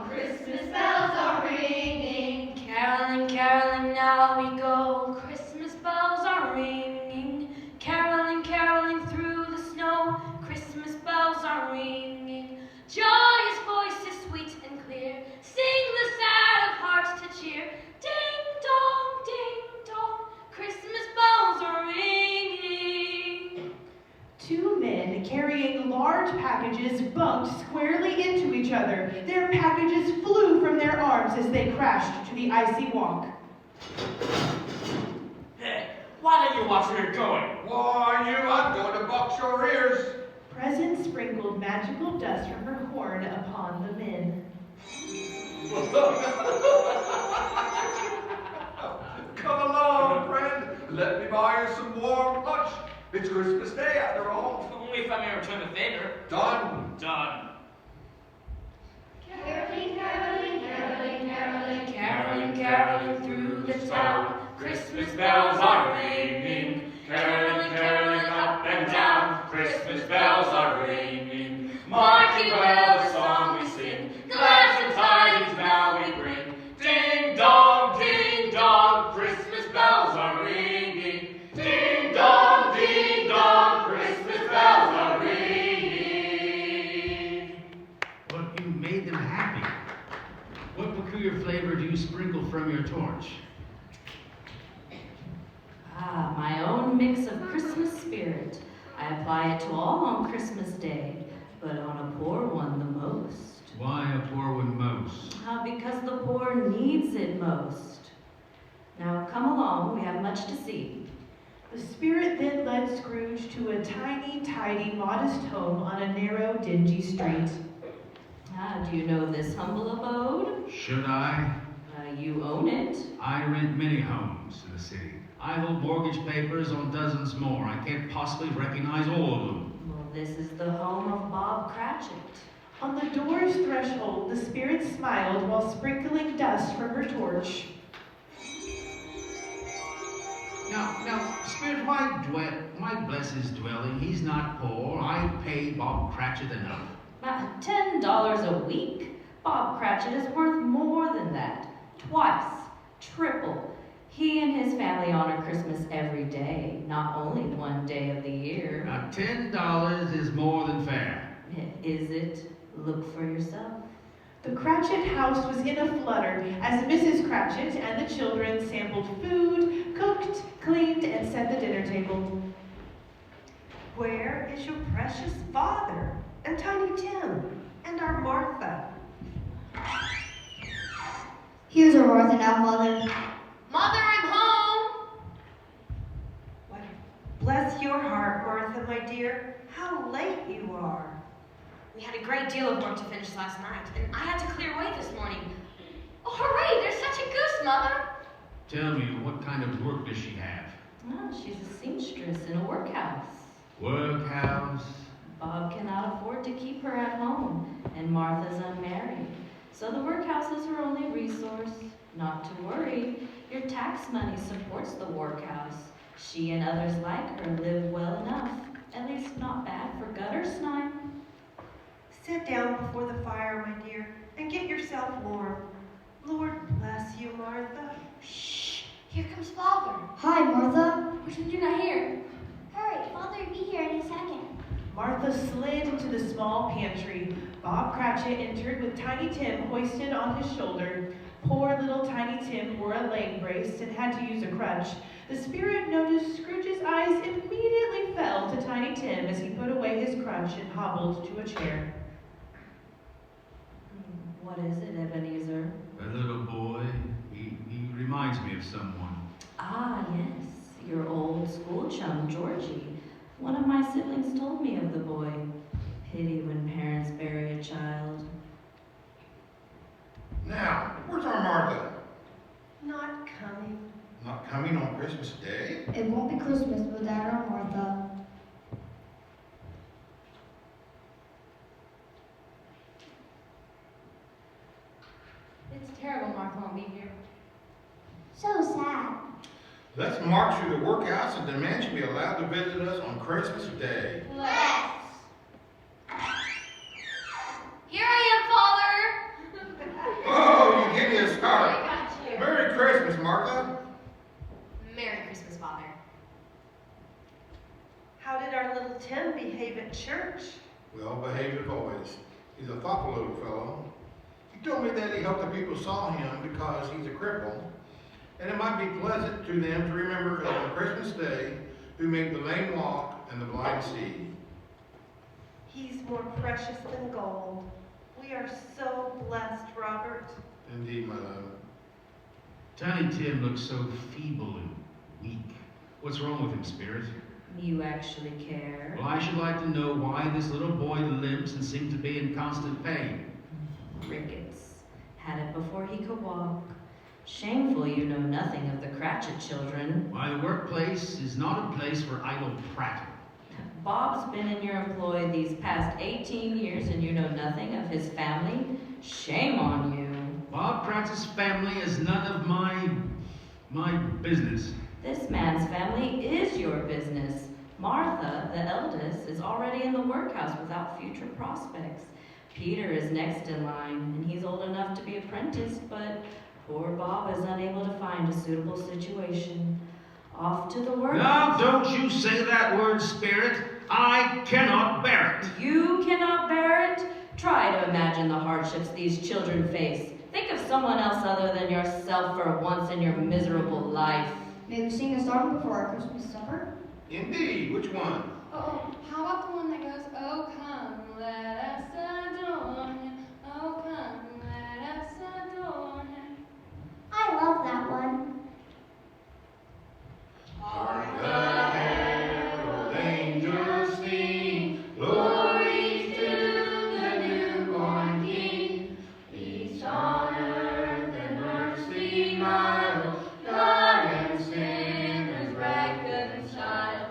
Christmas bells are ringing. Caroling, caroling, now we go. Christmas bells are ringing. Caroling, caroling through the snow. Christmas bells are ringing. Joy's voice is sweet and clear. Sing the sad of heart to cheer. Ding dong, Christmas bells are ringing. Two men carrying large packages bumped squarely into each other. Their packages flew from their arms as they crashed to the icy walk. Hey, why don't you watch where you're going? Why, I'm going to box your ears. Present sprinkled magical dust from her horn upon the men. Come along, friend. Let me buy you some warm punch. It's Christmas Day, after all. Only if I may return the favor. Done. Done. Caroling, caroling, caroling, caroling, Caroling, caroling through the town. Christmas bells are ringing. Caroling, caroling up and down. Christmas bells are ringing. Marking well the song we sing. Glad some tidings now we bring. Ding dong, Christmas bells are ringing. Ding dong, Christmas bells are ringing. But you made them happy. What peculiar flavor do you sprinkle from your torch? Ah, my own mix of Christmas spirit. I apply it to all on Christmas Day, but on a poor one the most. Why a poor one most? Because the poor needs it most. Now come along, we have much to see. The spirit then led Scrooge to a tiny, tidy, modest home on a narrow, dingy street. Ah, do you know this humble abode? Should I? You own it. I rent many homes in the city. I hold mortgage papers on dozens more. I can't possibly recognize all of them. Well, this is the home of Bob Cratchit. On the door's threshold, the spirit smiled while sprinkling dust from her torch. Now, Spirit, why bless his dwelling? He's not poor. I pay Bob Cratchit enough. $10 a week? Bob Cratchit is worth more than that. Twice. Triple. He and his family honor Christmas every day, not only one day of the year. Now, $10 is more than fair. Is it? Look for yourself. The Cratchit house was in a flutter as Mrs. Cratchit and the children sampled food, cooked, cleaned, and set the dinner table. Where is your precious father and Tiny Tim and our Martha? Here's our Martha now, Mother. Mother, I'm home. Why, bless your heart, Martha, my dear. How late you are. We had a great deal of work to finish last night, and I had to clear away this morning. Oh, hooray, there's such a goose, Mother. Tell me, what kind of work does she have? Oh, she's a seamstress in a workhouse. Workhouse? Bob cannot afford to keep her at home, and Martha's unmarried. So the workhouse is her only resource. Not to worry, your tax money supports the workhouse. She and others like her live well enough, at least not bad for gutter snime. Sit down before the fire, my dear, and get yourself warm. Lord bless you, Martha. Shh, here comes Father. Hi, Martha. Pretend you're not here. Hurry, Father will be here in a second. Martha slid into the small pantry. Bob Cratchit entered with Tiny Tim hoisted on his shoulder. Poor little Tiny Tim wore a leg brace and had to use a crutch. The spirit noticed Scrooge's eyes immediately fell to Tiny Tim as he put away his crutch and hobbled to a chair. What is it, Ebenezer? A little boy. He reminds me of someone. Ah, yes, your old school chum, Georgie. One of my siblings told me of the boy. Pity when parents bury a child. Now, where's our Martha? Not coming. Not coming on Christmas Day? It won't be Christmas without our Martha. Let's march through the workhouse and demand she be allowed to visit us on Christmas Day. Let's. Here I am, Father. Oh, you give me a start. Merry Christmas, Martha. Merry Christmas, Father. How did our little Tim behave at church? Well behaved as always. He's a thoughtful little fellow. He told me that he hoped the people saw him because he's a cripple, and it might be pleasant to them to remember on Christmas Day who made the lame walk and the blind see. He's more precious than gold. We are so blessed, Robert. Indeed, my love. Tiny Tim looks so feeble and weak. What's wrong with him, Spirit? You actually care? Well, I should like to know why this little boy limps and seems to be in constant pain. Rickets. Had it before he could walk. Shameful you know nothing of the Cratchit children. Why, the workplace is not a place for idle prattle. Bob's been in your employ these past 18 years and you know nothing of his family? Shame on you. Bob Cratchit's family is none of my business. This man's family is your business. Martha, the eldest, is already in the workhouse without future prospects. Peter is next in line, and he's old enough to be apprenticed, but poor Bob is unable to find a suitable situation. Off to the workhouse. Now, don't you say that word, Spirit. I cannot bear it. You cannot bear it? Try to imagine the hardships these children face. Think of someone else other than yourself for once in your miserable life. May we sing a song before our Christmas supper? Indeed, which one? Oh, how about the one that goes, oh, come, let us adore him. Oh, come, let us adore him. I love that one. Hark the herald angels sing, glory to the newborn King. Peace on earth and mercy mild, God and sinners reconciled.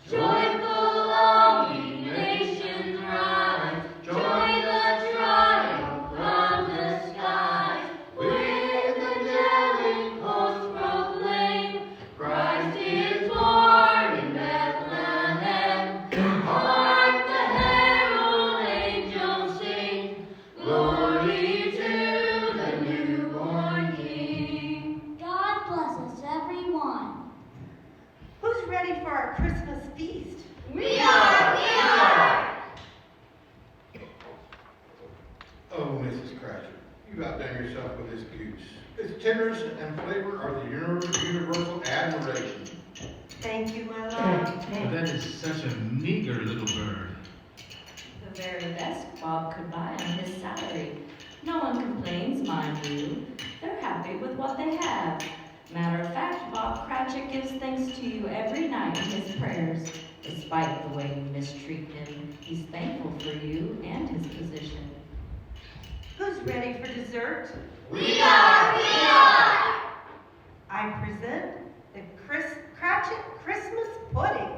Joyful longing nations rise, join the triumph of the skies. With angelic hosts proclaim, Christ is born in Bethlehem. Hark the herald angels sing, glory to the newborn King. God bless us, everyone. Who's ready for our Christmas feast? We are! We are! Oh, Mrs. Cratchit, you've outdone yourself with this goose. Its tenderness and flavor are the universal admiration. Thank you, my love. But that is such a meager little bird. The very best Bob could buy on his salary. No one complains, mind you. They're happy with what they have. Matter of fact, Bob Cratchit gives thanks to you every night in his prayers. Despite the way you mistreat him, he's thankful for you and his position. Who's ready for dessert? We are! We are! I present the Cratchit Christmas pudding.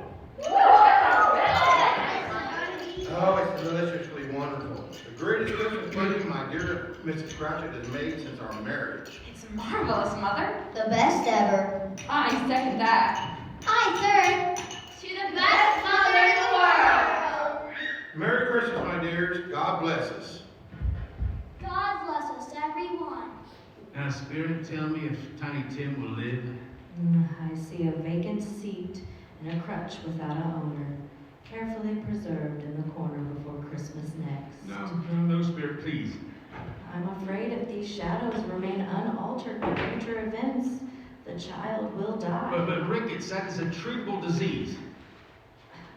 Oh, it's deliciously wonderful. The greatest Christmas pudding my dear Mrs. Cratchit has made since our marriage. It's marvelous, Mother. The best ever. I second that. I third. To the best mother in the world! Merry Christmas, my dears. God bless us. God bless us, everyone. Now, Spirit, tell me if Tiny Tim will live. I see a vacant seat and a crutch without an owner, carefully preserved in the corner before Christmas next. No, Spirit, please. I'm afraid if these shadows remain unaltered by future events, the child will die. But Rickets, that is a treatable disease.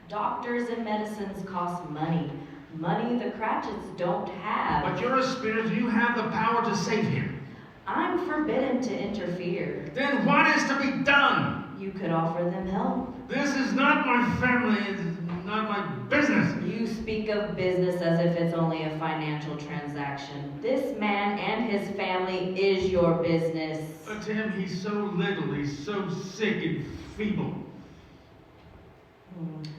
Doctors and medicines cost money. Money the Cratchits don't have. But you're a spirit, you have the power to save him. I'm forbidden to interfere. Then what is to be done? You could offer them help. This is not my family, it's not my business. You speak of business as if it's only a financial transaction. This man and his family is your business. But Tim, he's so little, he's so sick and feeble.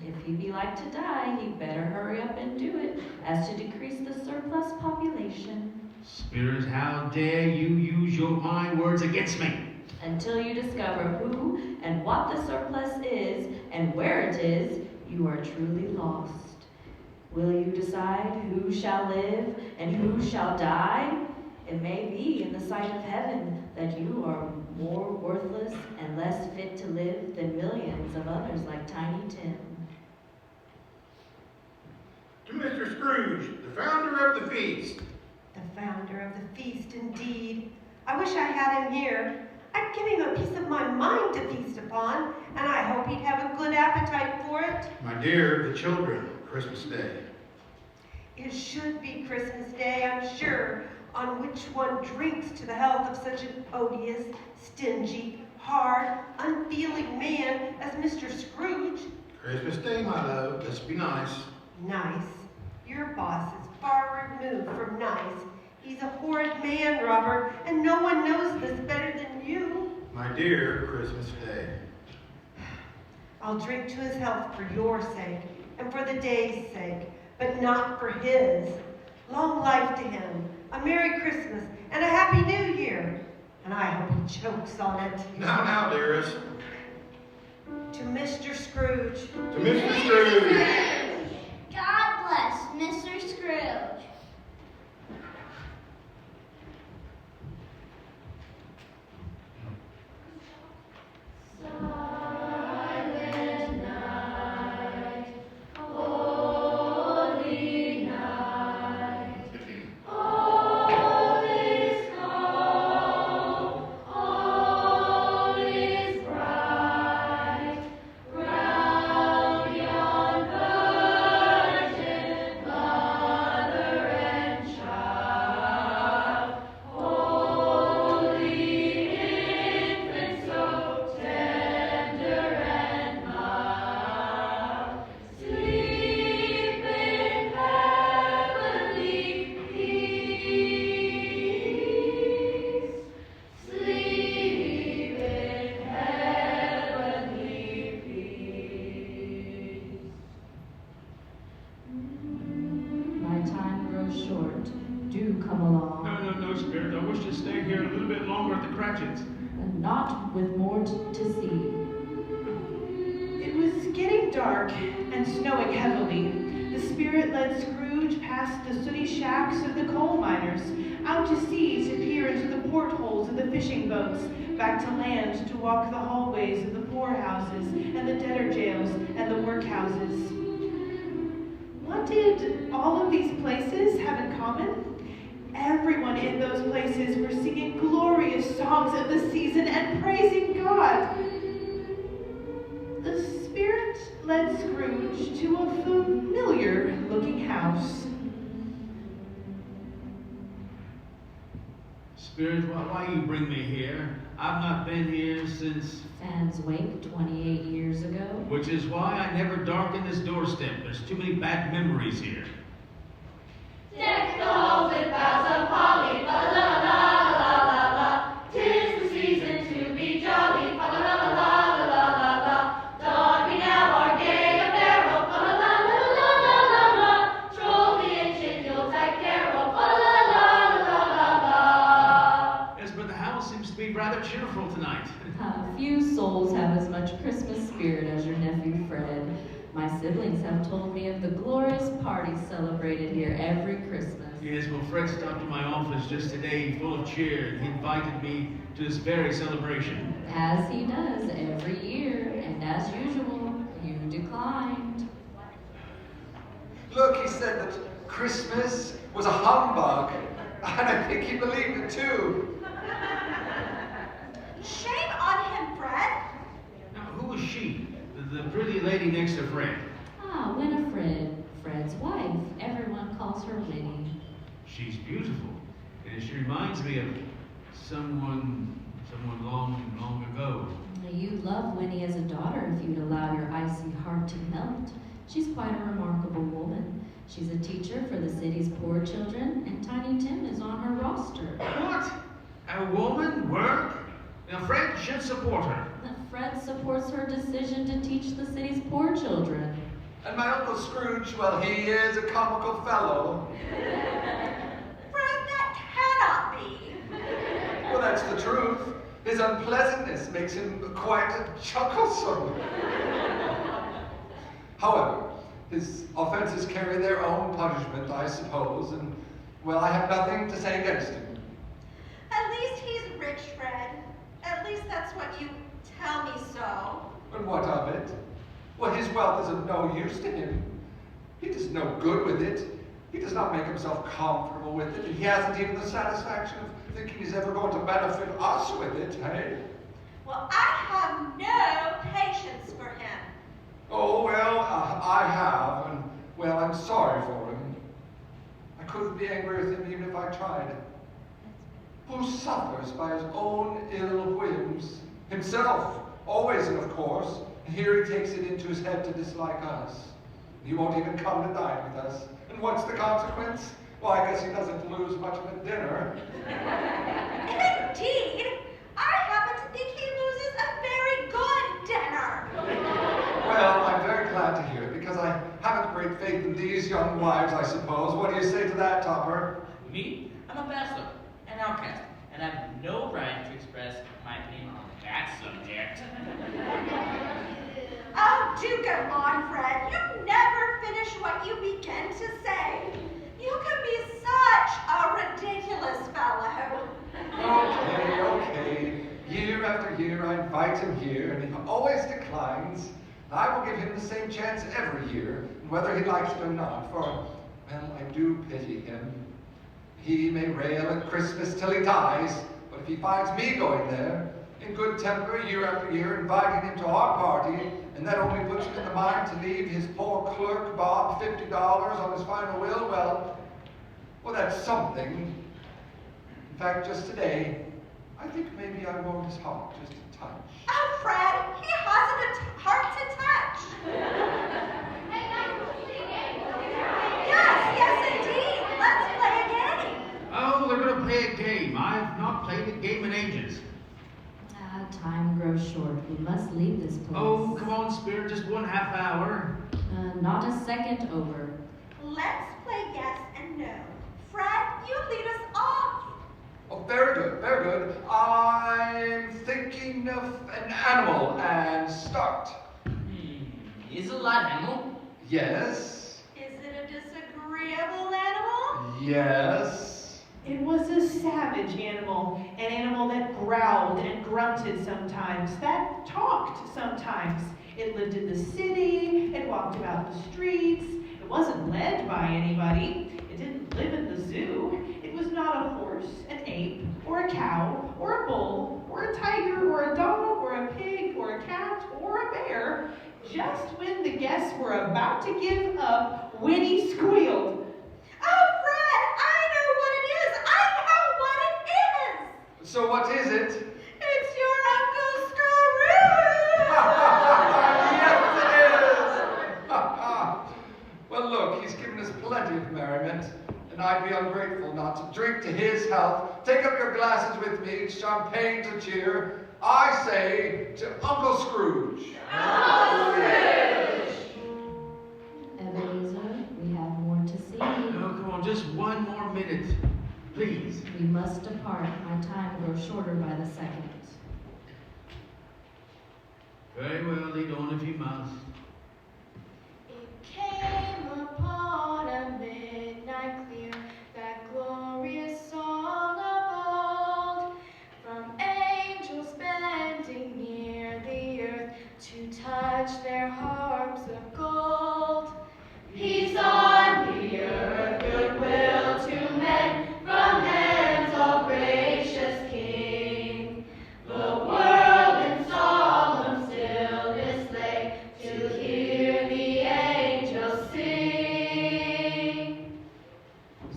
If he be like to die, he'd better hurry up and do it, as to decrease the surplus population. Spirit, how dare you use my words against me? Until you discover who and what the surplus is and where it is, you are truly lost. Will you decide who shall live and who shall die? It may be in the sight of heaven that you are more worthless and less fit to live than millions of others like Tiny Tim. To Mr. Scrooge, the founder of the feast. The founder of the feast, indeed. I wish I had him here. I'd give him a piece of my mind to feast upon, and I hope he'd have a good appetite for it. My dear, the children, Christmas Day. It should be Christmas Day, I'm sure, on which one drinks to the health of such an odious, stingy, hard, unfeeling man as Mr. Scrooge. Christmas Day, my love. Let's be nice. Nice. Your boss is far removed from nice. He's a horrid man, Robert, and no one knows this better than you. My dear, Christmas Day. I'll drink to his health for your sake and for the day's sake, but not for his. Long life to him, a Merry Christmas, and a Happy New Year. And I hope he chokes on it. Now, dearest. To Mr. Scrooge. To Mr. Scrooge. God bless Mr. Scrooge. Silent night, holy night, all is calm, all is bright, round yon virgin mother and child, holy infant so tender and mild, sleep in heavenly peace, sleep in heavenly peace. My time grows short. Do come along. No, Spirit. I wish to stay here a little bit longer at the Cratchits. And not with more to see. It was getting dark and snowing heavily. The spirit led Scrooge past the sooty shacks of the coal miners, out to sea to peer into the portholes of the fishing boats, back to land to walk the hallways of the poorhouses and the debtor jails and the workhouses. What did all of these places have in common? Everyone in those places were singing glorious songs of the season and praising God. The spirit led Scrooge to a familiar-looking house. Spirit, why you bring me here? I've not been here since... Fans Wake 28 years ago. Which is why I never darken this doorstep. There's too many bad memories here. Deck the halls with boughs of holly, fa la la la la la la. 'Tis the season to be jolly, fa la la la la la la la. Don we now our gay apparel, fa la la la la la la la. Troll the ancient Yuletide carol, fa la la la la la la. Yes, but the house seems to be rather cheerful tonight. Few souls have as much Christmas spirit as your nephew Fred. My siblings have told me of the glorious parties celebrated here every Christmas. Yes, well, Fred stopped in my office just today, full of cheer, and he invited me to this very celebration. As he does every year, and as usual, you declined. Look, he said that Christmas was a humbug, and I think he believed it too. Shame on him, Fred. Now, who is she? The pretty lady next to Fred. Ah, Winifred, Fred's wife. Everyone calls her Winnie. She's beautiful, and she reminds me of someone long ago. You'd love Winnie as a daughter if you'd allow your icy heart to melt. She's quite a remarkable woman. She's a teacher for the city's poor children, and Tiny Tim is on her roster. What? A woman? Work? Now, Fred should support her. Fred supports her decision to teach the city's poor children. And my Uncle Scrooge, well, he is a comical fellow. Fred, that cannot be. Well, that's the truth. His unpleasantness makes him quite chucklesome. However, his offenses carry their own punishment, I suppose, and, well, I have nothing to say against him. At least he's rich, Fred. At least that's what you tell me so. And what of it? Well, his wealth is of no use to him. He does no good with it. He does not make himself comfortable with it, and he hasn't even the satisfaction of thinking he's ever going to benefit us with it, hey? Well, I have no patience for him. Oh, well, I have, and, well, I'm sorry for him. I couldn't be angry with him even if I tried. Who suffers by his own ill whims? Himself, always and of course. And here he takes it into his head to dislike us. He won't even come to dine with us. And what's the consequence? Well, I guess he doesn't lose much of a dinner. Indeed, I happen to think he loses a very good dinner. Well, I'm very glad to hear it, because I haven't great faith in these young wives, I suppose. What do you say to that, Topper? Me? I'm a bachelor, an outcast, and I have no right to express my opinion on that subject. Oh, do go on, Fred. You never finish what you begin to say. You can be such a ridiculous fellow. Okay. Year after year I invite him here, and he always declines. I will give him the same chance every year, whether he likes it or not, for, well, I do pity him. He may rail at Christmas till he dies, but if he finds me going there, in good temper year after year, inviting him to our party, and that only puts him in the mind to leave his poor clerk, Bob, $50 on his final will, well, that's something. In fact, just today, I think maybe I warmed his heart just a touch. Oh, Fred, he hasn't a heart to touch. Yes, indeed. Let's play a game. Oh, we're going to play a game. I've not played a game in ages. Time grows short. We must leave this place. Oh, come on, Spirit, just 1/2 hour. Not a second over. Let's play yes and no. Fred, you lead us off. Oh, very good, very good. I'm thinking of an animal, and start. Is it a live animal? Yes. Is it a disagreeable animal? Yes. It was a savage animal, an animal that growled and grunted sometimes, that talked sometimes. It lived in the city, it walked about the streets, it wasn't led by anybody, it didn't live in the zoo. It was not a horse, an ape, or a cow, or a bull, or a tiger, or a dog, or a pig, or a cat, or a bear. Just when the guests were about to give up, Winnie squealed. Oh, Fred, I know what it is. I know what it is. So what is it? It's your Uncle Scrooge. Yes, it is. Well, look, he's given us plenty of merriment, and I'd be ungrateful not to drink to his health. Take up your glasses with me, champagne to cheer. I say to Uncle Scrooge. Uncle Scrooge. Ebenezer, we have more to see. Oh, come on, just 1 more minute, please. We must depart. My time grows shorter by the second. Very well, lead on if you must. It came upon a midnight clear, that glorious song of old, from angels bending near the earth to touch their harps of gold. Peace on the earth, goodwill to men, from heaven's all gracious King. The world in solemn stillness lay to hear the angels sing.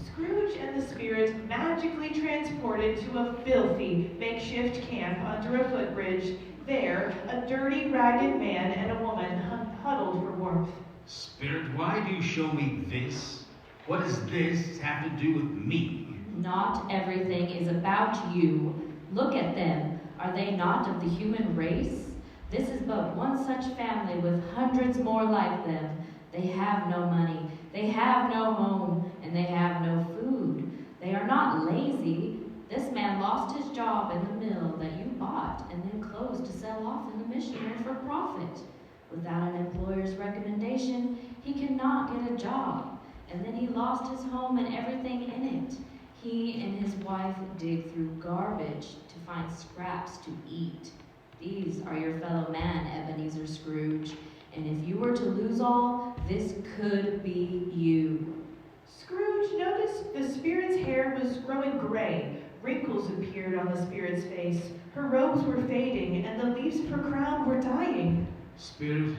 Scrooge and the spirit magically transported to a filthy makeshift camp under a footbridge. There, a dirty, ragged man and a woman huddled for warmth. Spirit, why do you show me this? What does this have to do with me? Not everything is about you. Look at them. Are they not of the human race? This is but one such family with hundreds more like them. They have no money, they have no home, and they have no food. They are not lazy. This man lost his job in the mill that you bought and then closed to sell off in the missionary for profit. Without an employer's recommendation, he cannot get a job, and then he lost his home and everything in it. He and his wife dig through garbage to find scraps to eat. These are your fellow man, Ebenezer Scrooge, and if you were to lose all, this could be you. Scrooge noticed the spirit's hair was growing gray. Wrinkles appeared on the spirit's face. Her robes were fading, and the leaves of her crown were dying. Spirit,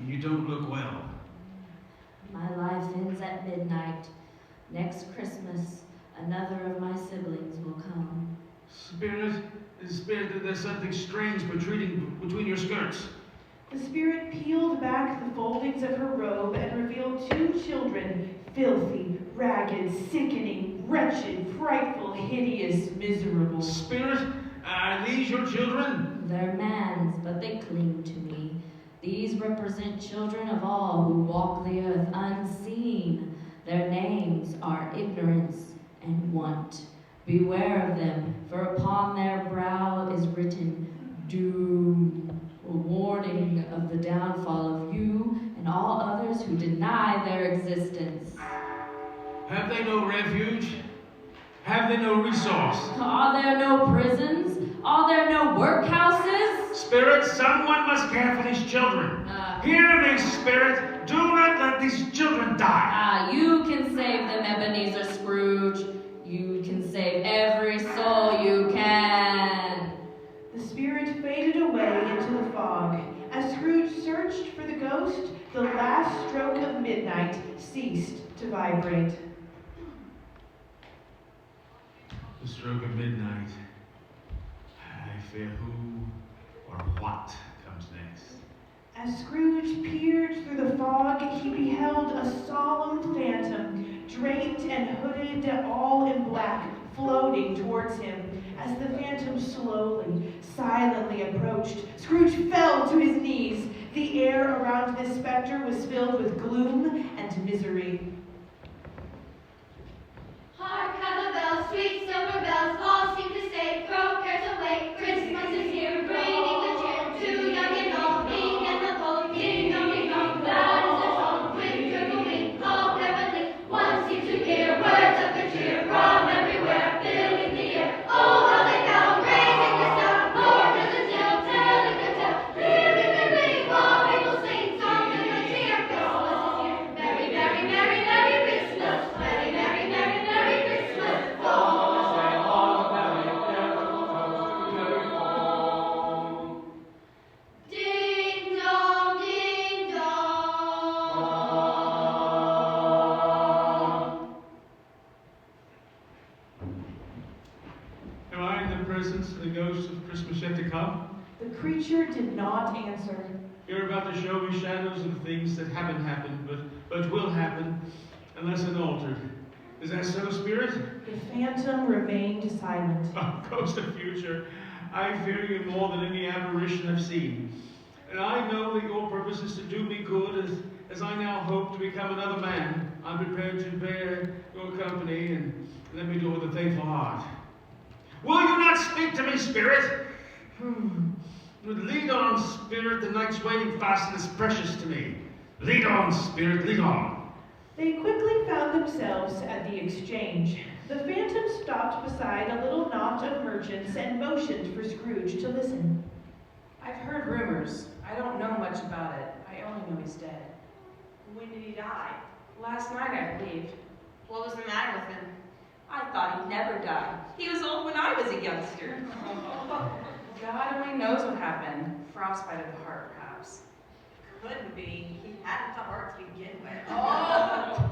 you don't look well. My life ends at midnight. Next Christmas, another of my siblings will come. Spirit, there's something strange protruding between your skirts. The spirit peeled back the foldings of her robe and revealed 2 children, filthy, ragged, sickening, wretched, frightful, hideous, miserable. Spirit, are these your children? They're man's, but they cling to me. These represent children of all who walk the earth unseen. Their names are Ignorance and Want. Beware of them, for upon their brow is written Doom, a warning of the downfall of you and all others who deny their existence. Have they no refuge? Have they no resource? Are there no prisons? Are there no workhouses? Spirit, someone must care for these children. Hear me, Spirit. Do not let these children die. You can save them, Ebenezer Scrooge. You can save every soul you can. The spirit faded away into the fog. As Scrooge searched for the ghost, the last stroke of midnight ceased to vibrate. The stroke of midnight. I fear who or what comes next. As Scrooge peered through the fog, he beheld a solemn phantom, draped and hooded all in black, floating towards him. As the phantom slowly, silently approached, Scrooge fell to his knees. The air around this specter was filled with gloom and misery. Hark how the bells, sweet silver bells, all seem to say, throw cares away. Christmas is here, bringing the cheer to young and old, mean and the bold. Ding dong, loud is their song, with triple wing, all heavenly. One seems to hear words of good cheer from everywhere, filling the air. Oh, how they bell, raising the sound, Lord is a tale, telling the tale, living and ring, while people sing songs of good cheer. Christmas is here, merry, merry, merry, merry Christmas, merry, merry, merry, merry Christmas. Ding dong, ding dong. Am I in the presence of the ghost of Christmas yet to come? The creature did not answer. You're about to show me shadows of things that haven't happened, but will happen, unless unaltered. Is that so, Spirit? The phantom remained silent. Oh, ghost of future, I fear you more than any apparition I've seen. And I know that your purpose is to do me good, as I now hope to become another man. I'm prepared to bear your company, and let me do it with a thankful heart. Will you not speak to me, Spirit? Lead on, Spirit, the night's waiting fast and is precious to me. Lead on, Spirit, lead on. They quickly found themselves at the exchange. The phantom stopped beside a little knot of merchants and motioned for Scrooge to listen. I've heard rumors. I don't know much about it. I only know he's dead. When did he die? Last night, I believe. What was the matter with him? I thought he'd never die. He was old when I was a youngster. God only knows what happened. Frostbite of the heart, perhaps. Couldn't be. He hadn't the heart to begin with. Oh!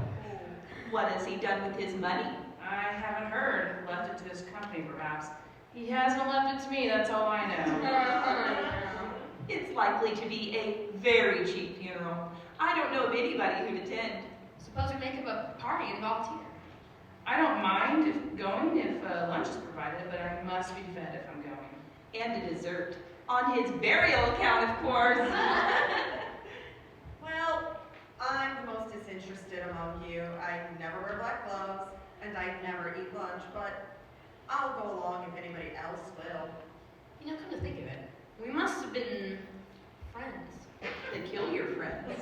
What has he done with his money? I haven't heard. Left it to his company, perhaps. He hasn't left it to me, that's all I know. It's likely to be a very cheap funeral. I don't know of anybody who'd attend. Suppose we make up a party and volunteer. I don't mind going if lunch is provided, but I must be fed if I'm going. And a dessert. On his burial account, of course. Well, I'm the most disinterested among you. I never wear black gloves, and I never eat lunch, but I'll go along if anybody else will. You know, come to think of it, we must have been friends. They kill your friends.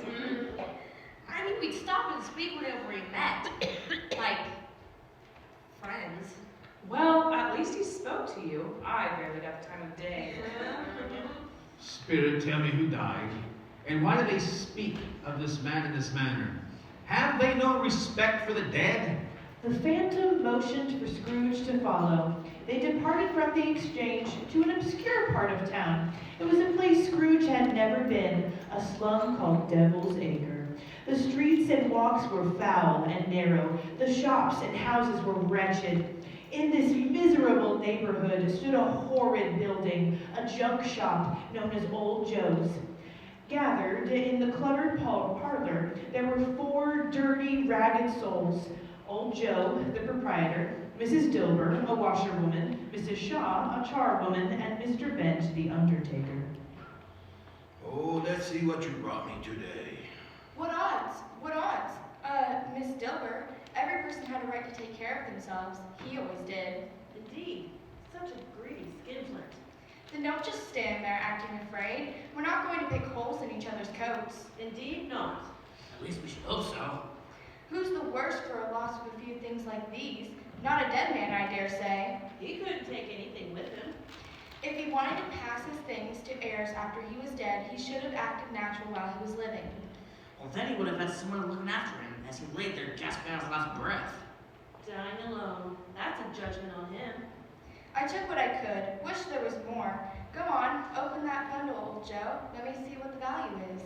I mean, we'd stop and speak whenever we met. Like, friends. Well, at least he spoke to you. I barely got the time of day. Spirit, tell me who died, and why do they speak of this man in this manner? Have they no respect for the dead? The phantom motioned for Scrooge to follow. They departed from the exchange to an obscure part of town. It was a place Scrooge had never been, a slum called Devil's Acre. The streets and walks were foul and narrow. The shops and houses were wretched. In this miserable neighborhood stood a horrid building, a junk shop known as Old Joe's. Gathered in the cluttered parlor, there were 4 dirty, ragged souls. Old Joe, the proprietor, Mrs. Dilber, a washerwoman, Mrs. Shaw, a charwoman, and Mr. Bent, the undertaker. Oh, let's see what you brought me today. What odds? What odds? Miss Dilber, every person had a right to take care of themselves. He always did. Indeed, such a greedy skinflint. Then don't just stand there acting afraid. We're not going to pick holes in each other's coats. Indeed not. At least we should hope so. Who's the worst for a loss of a few things like these? Not a dead man, I dare say. He couldn't take anything with him. If he wanted to pass his things to heirs after he was dead, he should have acted natural while he was living. Well, then he would have had someone looking after him as he laid there gasping out his last breath. Dying alone. That's a judgment on him. I took what I could. Wish there was more. Go on, open that bundle, old Joe. Let me see what the value is.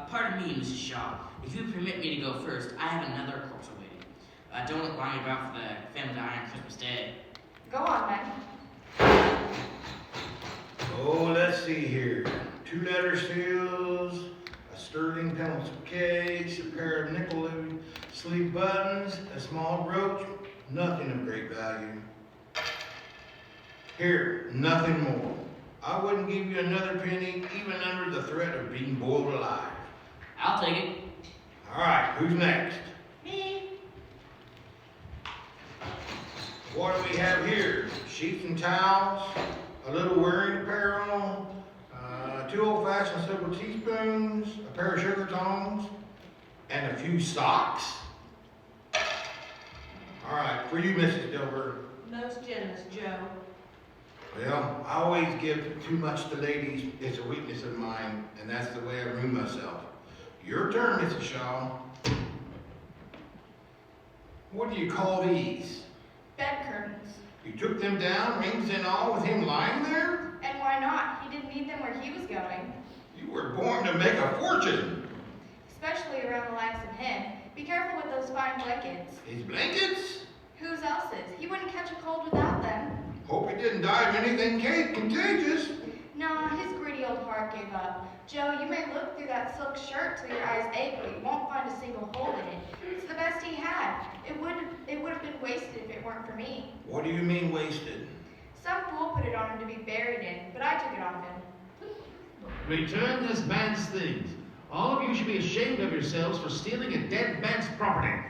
Pardon me, Mrs. Shaw. If you permit me to go first, I have another corpse awaiting. Don't look lying about for the family dying on Christmas Day. Go on, then. Oh, let's see here. 2 letter seals, a sterling pencil case, a pair of nickel sleeve buttons, a small brooch, nothing of great value. Here, nothing more. I wouldn't give you another penny, even under the threat of being boiled alive. I'll take it. All right, who's next? Me. What do we have here? Sheets and towels, a little wearing apparel, 2 old-fashioned silver teaspoons, a pair of sugar tongs, and a few socks. All right, for you, Mrs. Dilber. Most generous, Joe. Well, I always give too much to ladies. It's a weakness of mine, and that's the way I ruin myself. Your turn, Mrs. Shaw. What do you call these? Bed curtains. You took them down, rings and all, with him lying there? And why not? He didn't need them where he was going. You were born to make a fortune. Especially around the likes of him. Be careful with those fine blankets. His blankets? Whose else's? He wouldn't catch a cold without them. Hope he didn't die of anything contagious. No, his greedy old heart gave up. Joe, you may look through that silk shirt till your eyes ache, but you won't find a single hole in it. It's the best he had. It would have been wasted if it weren't for me. What do you mean wasted? Some fool put it on him to be buried in, but I took it off him. Return this man's things. All of you should be ashamed of yourselves for stealing a dead man's property.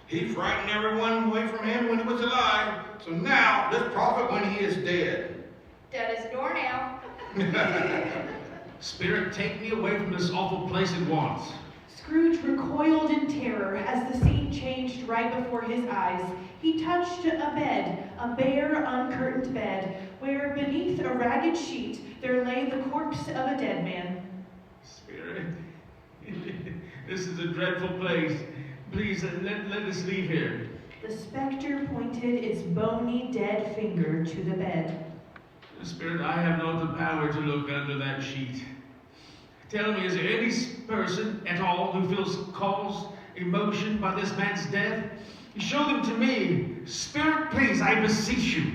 He frightened everyone away from him when he was alive, so now let's profit when he is dead. Dead as a doornail. Spirit, take me away from this awful place at once. Scrooge recoiled in terror as the scene changed right before his eyes. He touched a bed, a bare, uncurtained bed, where beneath a ragged sheet there lay the corpse of a dead man. Spirit, this is a dreadful place. Please, let us leave here. The specter pointed its bony, dead finger to the bed. Spirit, I have not the power to look under that sheet. Tell me, is there any person at all who feels caused emotion by this man's death? Show them to me. Spirit, please, I beseech you.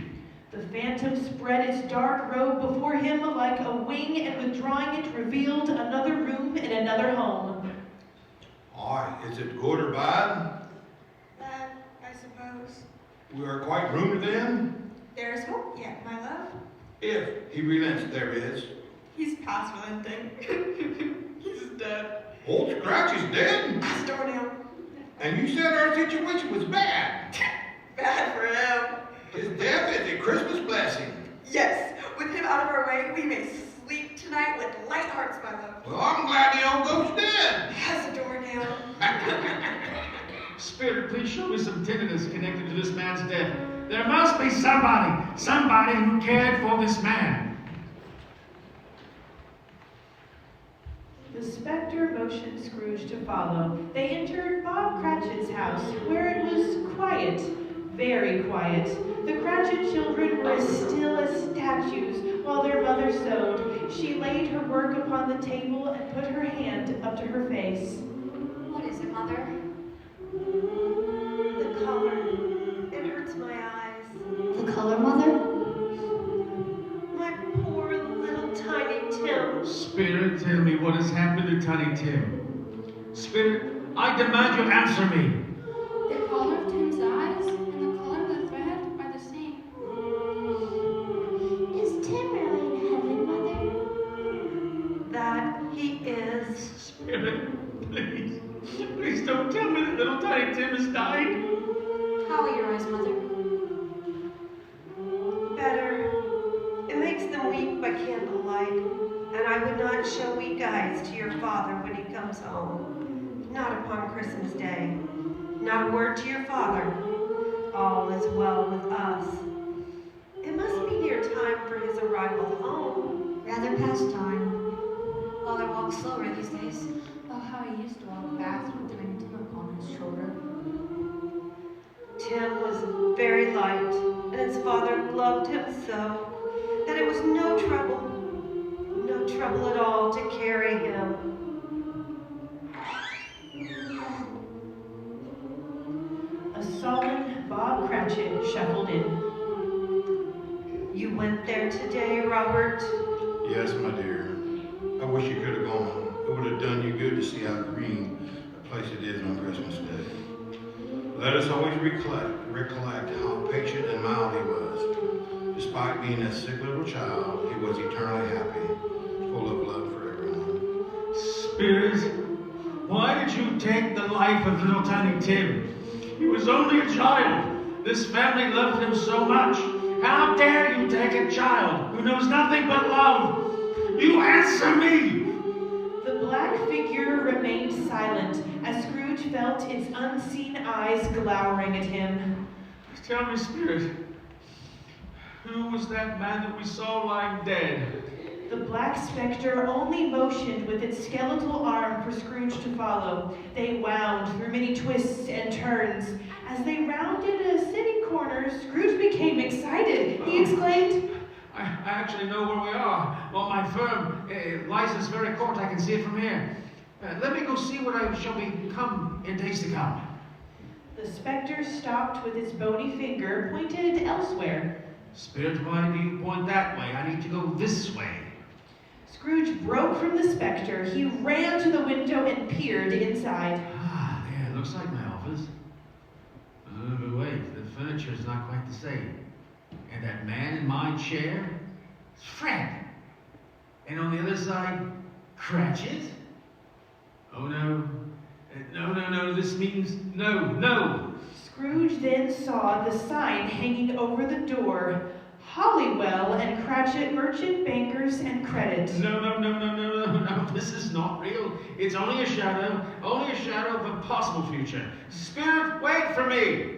The phantom spread its dark robe before him like a wing, and withdrawing it revealed another room in another home. Aye, is it good or bad? Bad, I suppose. We are quite ruined then? There is hope yet, my love. If he relents, there is. He's past relenting. He's dead. Old Scratch is dead? Doornail. And you said our situation was bad. Bad for him. His death is a Christmas blessing. Yes, with him out of our way, we may sleep tonight with light hearts, my love. Well, I'm glad the old ghost dead. Has a doornail. Spirit, please show me some tenderness connected to this man's death. There must be somebody who cared for this man. The specter motioned Scrooge to follow. They entered Bob Cratchit's house, where it was quiet, very quiet. The Cratchit children were as still as statues while their mother sewed. She laid her work upon the table and put her hand up to her face. What is it, Mother? The color. It hurts my eyes. The color, Mother? My poor little tiny Tim. Spirit, tell me what has happened to Tiny Tim. Spirit, I demand you answer me. The color of Tim's eyes and the color of the thread are the same. Is Tim really in heaven, Mother? That he is. Spirit, please. Please don't tell me that little Tiny Tim has died. How are your eyes, Mother? Better. It makes them weak by candlelight, and I would not show weak eyes to your father when he comes home. Not upon Christmas Day. Not a word to your father. All is well with us. It must be near time for his arrival home. Rather past time. Father walks slower these days. Oh, how he used to walk fast with Tiny Tim upon his shoulder. Tim was very light, and his father loved him so that it was no trouble at all to carry him. A solemn Bob Cratchit shuffled in. You went there today, Robert? Yes, my dear. I wish you could have gone. It would have done you good to see how green a place it is on Christmas Day. Let us always recollect how patient and mild he was. Despite being a sick little child, he was eternally happy, full of love for everyone. Spirit, why did you take the life of little Tiny Tim? He was only a child. This family loved him so much. How dare you take a child who knows nothing but love? You answer me! The black figure remained silent as Scrooge felt its unseen eyes glowering at him. Tell me, Spirit, who was that man that we saw lying dead? The black specter only motioned with its skeletal arm for Scrooge to follow. They wound through many twists and turns. As they rounded a city corner, Scrooge became excited. He exclaimed, I actually know where we are. Well, my firm lies in this very court. I can see it from here. Let me go see what I shall become in days to come. The specter stopped with its bony finger pointed elsewhere. Spirit, why do you point that way? I need to go this way. Scrooge broke from the specter. He ran to the window and peered inside. Ah, there, looks like my office. But wait, the furniture is not quite the same. And that man in my chair is Fred. And on the other side, Cratchit. Oh no. No, this means no. Scrooge then saw the sign hanging over the door. Hollywell and Cratchit Merchant Bankers and Credit. No, this is not real. It's only a shadow of a possible future. Spirit, wait for me.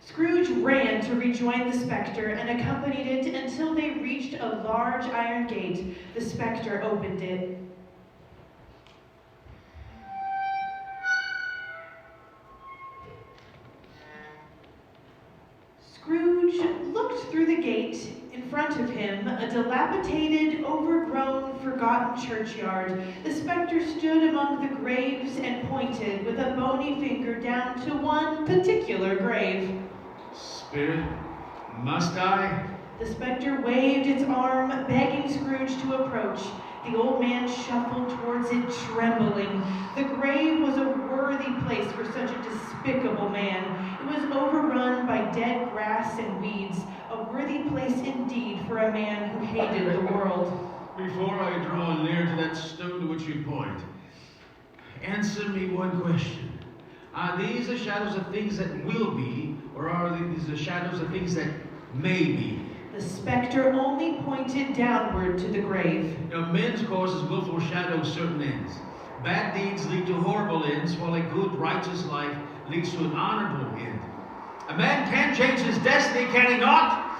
Scrooge ran to rejoin the specter and accompanied it until they reached a large iron gate. The specter opened it. Scrooge looked through the gate. In front of him, a dilapidated, overgrown, forgotten churchyard. The specter stood among the graves and pointed with a bony finger down to one particular grave. Spirit, must I? The specter waved its arm, begging Scrooge to approach. The old man shuffled towards it, trembling. The grave was a worthy place for such a despicable man. It was overrun by dead grass and weeds, a worthy place indeed for a man who hated the world. Before I draw near to that stone to which you point, answer me one question. Are these the shadows of things that will be, or are these the shadows of things that Maybe. The specter only pointed downward to the grave. Now, men's courses will foreshadow certain ends. Bad deeds lead to horrible ends, while a good, righteous life leads to an honorable end. A man can change his destiny, can he not?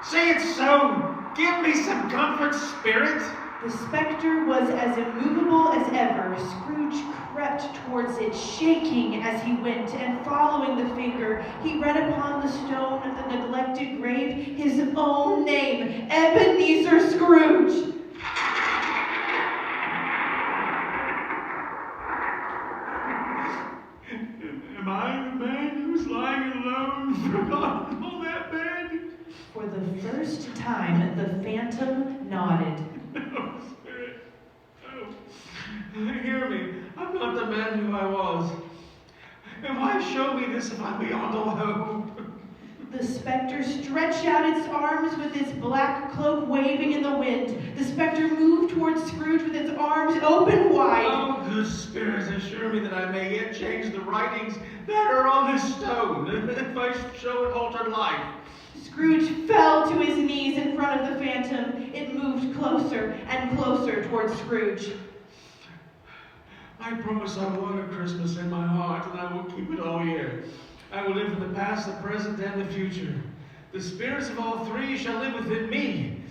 Say it so. Give me some comfort, spirit. The specter was as immovable as ever. Scrooge crept towards it, shaking as he went, and following the finger, he read upon the stone of the neglected grave his own name, Ebenezer Scrooge. Am I the man who's lying alone, forgotten on that bed? For the first time, the phantom nodded. Oh, spirit. Oh, hear me. I'm not the man who I was. And why show me this if I'm beyond all hope? The specter stretched out its arms with its black cloak waving in the wind. The specter moved towards Scrooge with its arms open wide. Oh, good spirits, assure me that I may yet change the writings that are on this stone, if I show it altered life. Scrooge fell to his knees in front of the phantom. It moved closer and closer towards Scrooge. I promise I will honor Christmas in my heart, and I will keep it all year. I will live in the past, the present, and the future. The spirits of all three shall live within me.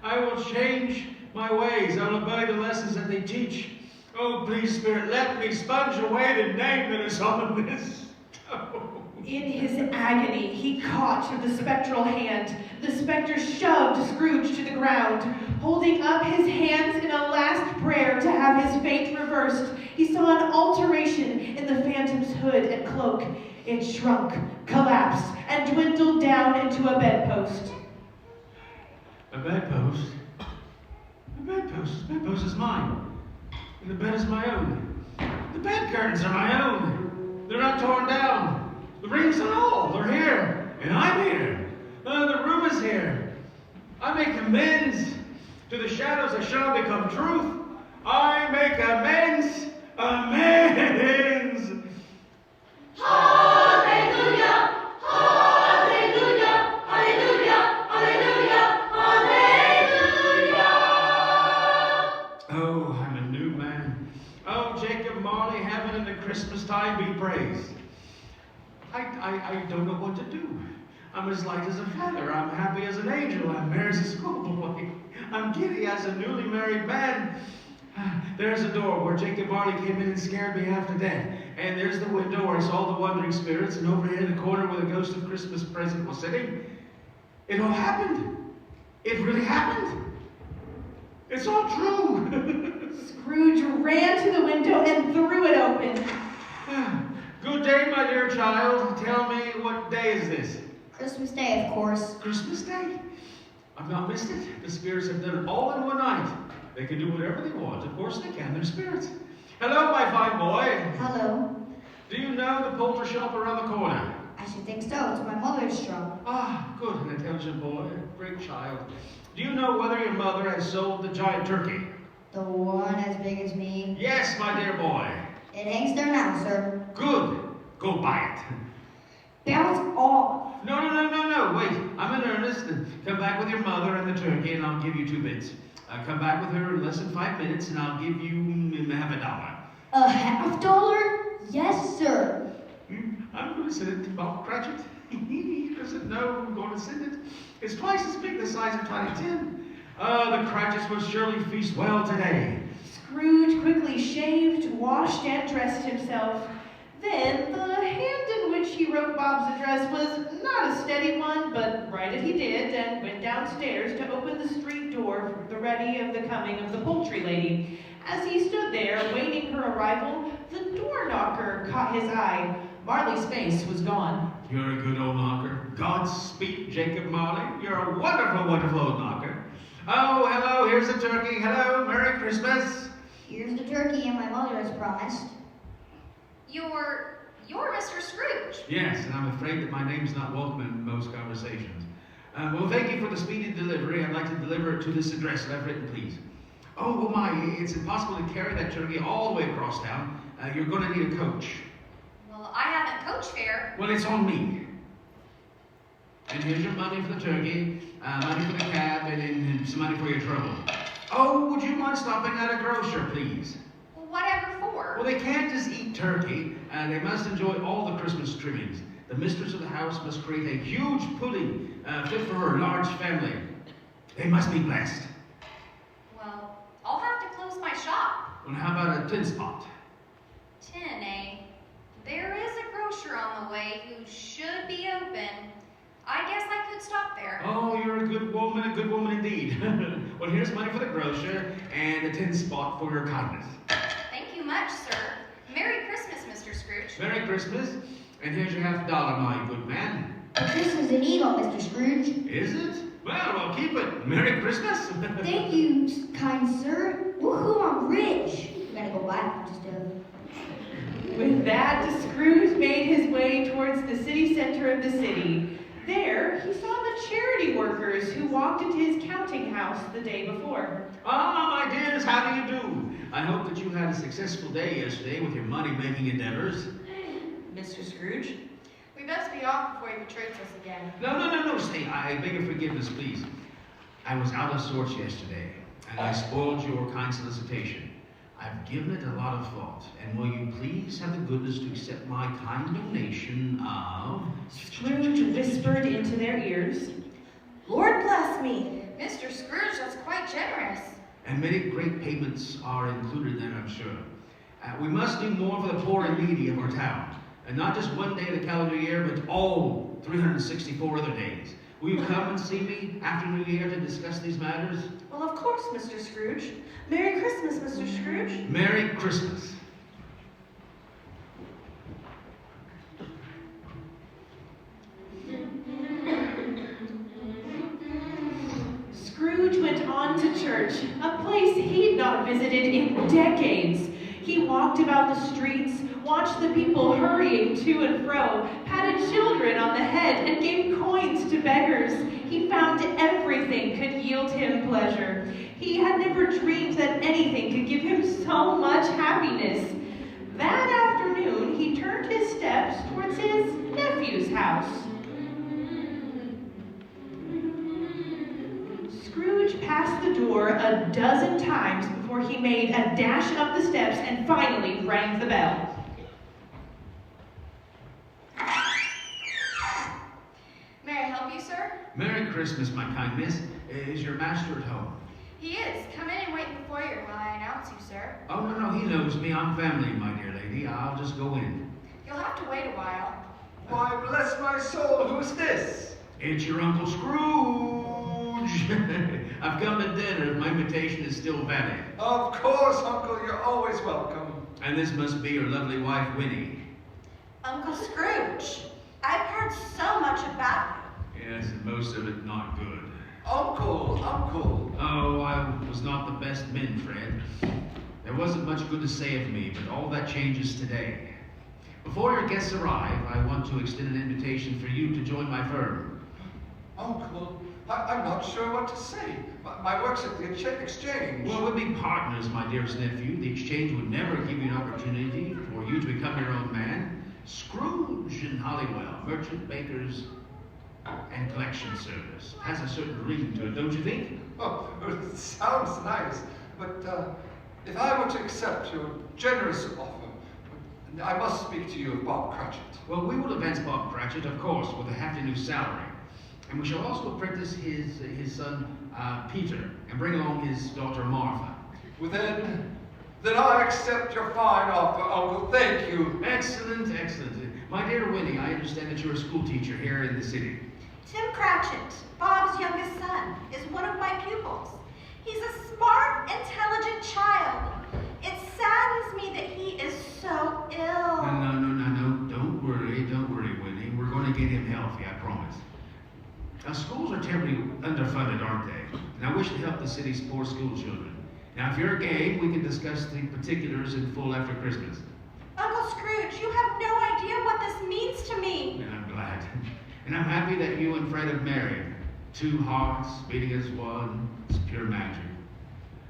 I will change my ways. I will obey the lessons that they teach. Oh, please, Spirit, let me sponge away the name that is on this stone. In his agony, he caught the spectral hand. The specter shoved Scrooge to the ground, holding up his hands in a last prayer to have his fate reversed. He saw an alteration in the phantom's hood and cloak. It shrunk, collapsed, and dwindled down into a bedpost. A bedpost? A bedpost? The bedpost is mine. And the bed is my own. The bed curtains are my own. They're not torn down. The rings and all, they're here. And I'm here. The room is here. I make amends to the shadows that shall become truth. I make amends. Amends. Hallelujah! Hallelujah! Hallelujah! Hallelujah! Hallelujah! Oh, I'm a new man. Oh, Jacob Marley, heaven and the Christmas time be praised. I don't know what to do. I'm as light as a feather. I'm happy as an angel. I'm merry as a schoolboy. I'm giddy as a newly married man. There's the door where Jacob Marley came in and scared me half to death. And there's the window where I saw the wandering spirits, and over here in the corner where the ghost of Christmas present was sitting. It all happened. It really happened. It's all true. Scrooge ran to the window and threw it open. Good day, my dear child. Tell me, what day is this? Christmas Day, of course. Christmas Day? I've not missed it. The spirits have done it all in one night. They can do whatever they want. Of course they can. They're spirits. Hello, my fine boy. Hello. Do you know the poultry shop around the corner? I should think so. It's my mother's shop. Ah, good. An intelligent boy. Great child. Do you know whether your mother has sold the giant turkey? The one as big as me? Yes, my dear boy. It hangs there now, sir. Good. Go buy it. Bounce off. No. Wait. I'm in earnest. Come back with your mother and the turkey, and I'll give you 2 bits. Come back with her in less than 5 minutes, and I'll give you $50. $50? Yes, sir. I'm going to send it to Bob Cratchit. He doesn't know I'm going to send it. It's twice as big the size of Tiny Tim. The Cratchits will surely feast well today. Scrooge quickly shaved, washed, and dressed himself. Then the hand in which he wrote Bob's address was not a steady one, but write it he did, and went downstairs to open the street door for the ready of the coming of the poultry lady. As he stood there, waiting her arrival, the door knocker caught his eye. Marley's face was gone. You're a good old knocker. Godspeed, Jacob Marley. You're a wonderful, wonderful old knocker. Oh, hello, here's the turkey. Hello, Merry Christmas. Here's the turkey and my mother has promised. You're Mr. Scrooge. Yes, and I'm afraid that my name's not welcome in most conversations. Well, thank you for the speedy delivery. I'd like to deliver it to this address that I've written, please. Oh, my, it's impossible to carry that turkey all the way across town. You're going to need a coach. Well, I haven't coach fare. Well, it's on me. And here's your money for the turkey, money for the cab, and some money for your trouble. Oh, would you mind stopping at a grocer, please? Well, whatever for? Well, they can't just eat turkey. They must enjoy all the Christmas trimmings. The mistress of the house must create a huge pudding fit for her large family. They must be blessed. Well, I'll have to close my shop. Well, how about a tin spot? Tin, eh? There is a grocer on the way who should be open. I guess I could stop there. Oh, you're a good woman indeed. Well, here's money for the grocer and a tin spot for your kindness. Thank you much, sir. Merry Christmas, Mr. Scrooge. Merry Christmas. And here's your $50, my good man. But this is an eagle, Mr. Scrooge. Is it? Well, we'll keep it. Merry Christmas. Thank you, kind sir. Woohoo, I'm rich. I'm gonna go buy a bunch of stuff. With that, Scrooge made his way towards the city center of the city. There, he saw the charity workers who walked into his counting house the day before. Ah, my dears, how do you do? I hope that you had a successful day yesterday with your money-making endeavors. Mr. Scrooge? We best be off before he betrays us again. No, stay. I beg your forgiveness, please. I was out of sorts yesterday, and I spoiled your kind solicitation. I've given it a lot of thought, and will you please have the goodness to accept my kind donation of... Scrooge whispered into their ears, Lord bless me. Mr. Scrooge, that's quite generous. And many great payments are included there, I'm sure. We must do more for the poor and needy of our town. And not just one day of the calendar year, but all 364 other days. Will you come and see me after New Year to discuss these matters? Well, of course, Mr. Scrooge. Merry Christmas, Mr. Scrooge. Merry Christmas. Scrooge went on to church, a place he'd not visited in decades. He walked about the streets, watched the people hurrying to and fro, patted children on the head, and gave coins to beggars. He found everything could yield him pleasure. He had never dreamed that anything could give him so much happiness. That afternoon, he turned his steps towards his nephew's house. Scrooge passed the door a dozen times before he made a dash up the steps and finally rang the bell. May I help you, sir? Merry Christmas, my kind miss. Is your master at home? He is. Come in and wait in the foyer while I announce you, sir. Oh, no, he knows me. I'm family, my dear lady. I'll just go in. You'll have to wait a while. Why, bless my soul, who's this? It's your Uncle Scrooge. I've come to dinner if my invitation is still valid. Of course, Uncle, you're always welcome. And this must be your lovely wife, Winnie. Uncle Scrooge, I've heard so much about you. Yes, and most of it not good. Uncle. Oh, I was not the best man, Fred. There wasn't much good to say of me, but all that changes today. Before your guests arrive, I want to extend an invitation for you to join my firm. Uncle, I'm not sure what to say. My work's at the exchange. Well, we'll be partners, my dearest nephew. The exchange would never give you an opportunity for you to become your own man. Scrooge and Hollywell, merchant, bakers, and collection service. Has a certain ring to it, don't you think? Oh, it sounds nice, but if I were to accept your generous offer, I must speak to you of Bob Cratchit. Well, we will advance Bob Cratchit, of course, with a hefty new salary. And we shall also apprentice his son, Peter, and bring along his daughter, Martha. Well, then I accept your fine offer, Uncle. Thank you. Excellent. My dear Winnie, I understand that you're a school teacher here in the city. Tim Cratchit, Bob's youngest son, is one of my pupils. He's a smart, intelligent child. It saddens me that he is so ill. No. Don't worry, Winnie. We're going to get him healthy, I promise. Now, schools are terribly underfunded, aren't they? And I wish to help the city's poor school children. Now, if you're game, we can discuss the particulars in full after Christmas. Uncle Scrooge, you have no idea what this means to me. And I'm glad. And I'm happy that you and Fred have married. Two hearts beating as one. It's pure magic.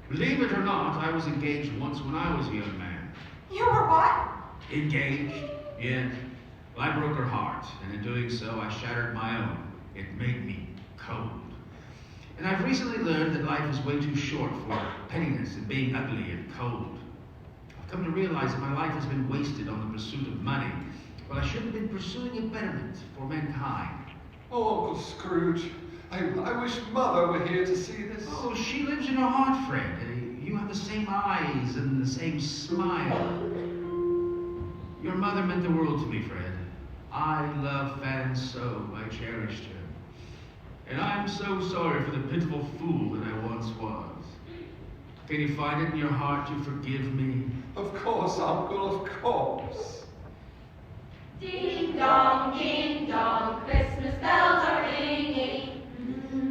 Believe it or not, I was engaged once when I was a young man. You were what? Engaged? Yes. Well, I broke her heart, and in doing so, I shattered my own. it made me cold. And I've recently learned that life is way too short for pettiness and being ugly and cold. I've come to realize that my life has been wasted on the pursuit of money, while I should have been pursuing a betterment for mankind. Oh, Uncle Scrooge, I wish Mother were here to see this. Oh, she lives in your heart, Fred. You have the same eyes and the same smile. Your mother meant the world to me, Fred. I love Fan so. I cherished her. And I'm so sorry for the pitiful fool that I once was. Can you find it in your heart to forgive me? Of course, Uncle, of course. Ding dong, Christmas bells are ringing.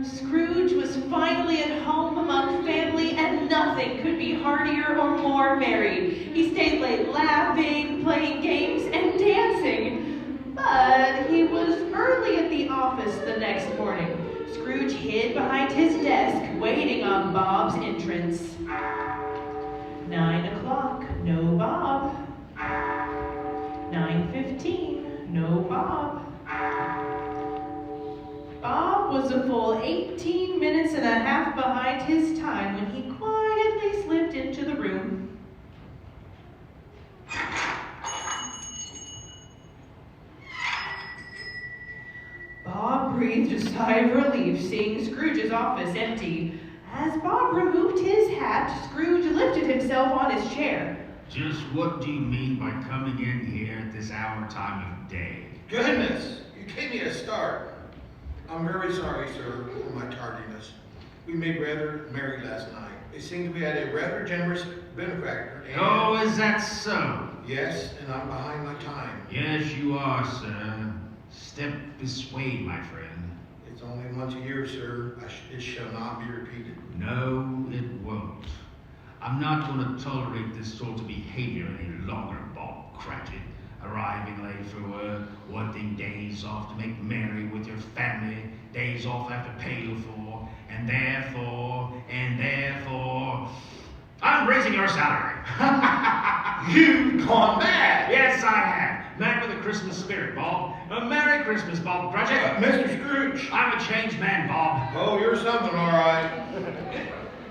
Scrooge was finally at home among family, and nothing could be heartier or more merry. He stayed late laughing, playing games, and dancing. But he was early at the office the next morning. Scrooge hid behind his desk, waiting on Bob's entrance. 9 o'clock, no Bob. 9:15, no Bob. Bob was a full 18 minutes and a half behind his time when he quietly slipped into the room. Bob breathed a sigh of relief, seeing Scrooge's office empty. As Bob removed his hat, Scrooge lifted himself on his chair. Just what do you mean by coming in here at this hour time of day? Goodness, you gave me a start. I'm very sorry, sir, for my tardiness. We made rather merry last night. It seems we had a rather generous benefactor. And Oh, is that so? yes, and I'm behind my time. Yes, you are, sir. Step this way, my friend. It's only once a year, sir. It shall not be repeated. No, it won't. I'm not going to tolerate this sort of behavior any longer, Bob Cratchit. Arriving late for work, wanting days off to make merry with your family, days off after paid for, and therefore, I'm raising your salary. You've gone mad! Yes, I have. Mad with a Christmas spirit, Bob. A Merry Christmas, Bob Cratchit. Mr. Scrooge! I'm a changed man, Bob. Oh, you're something, all right.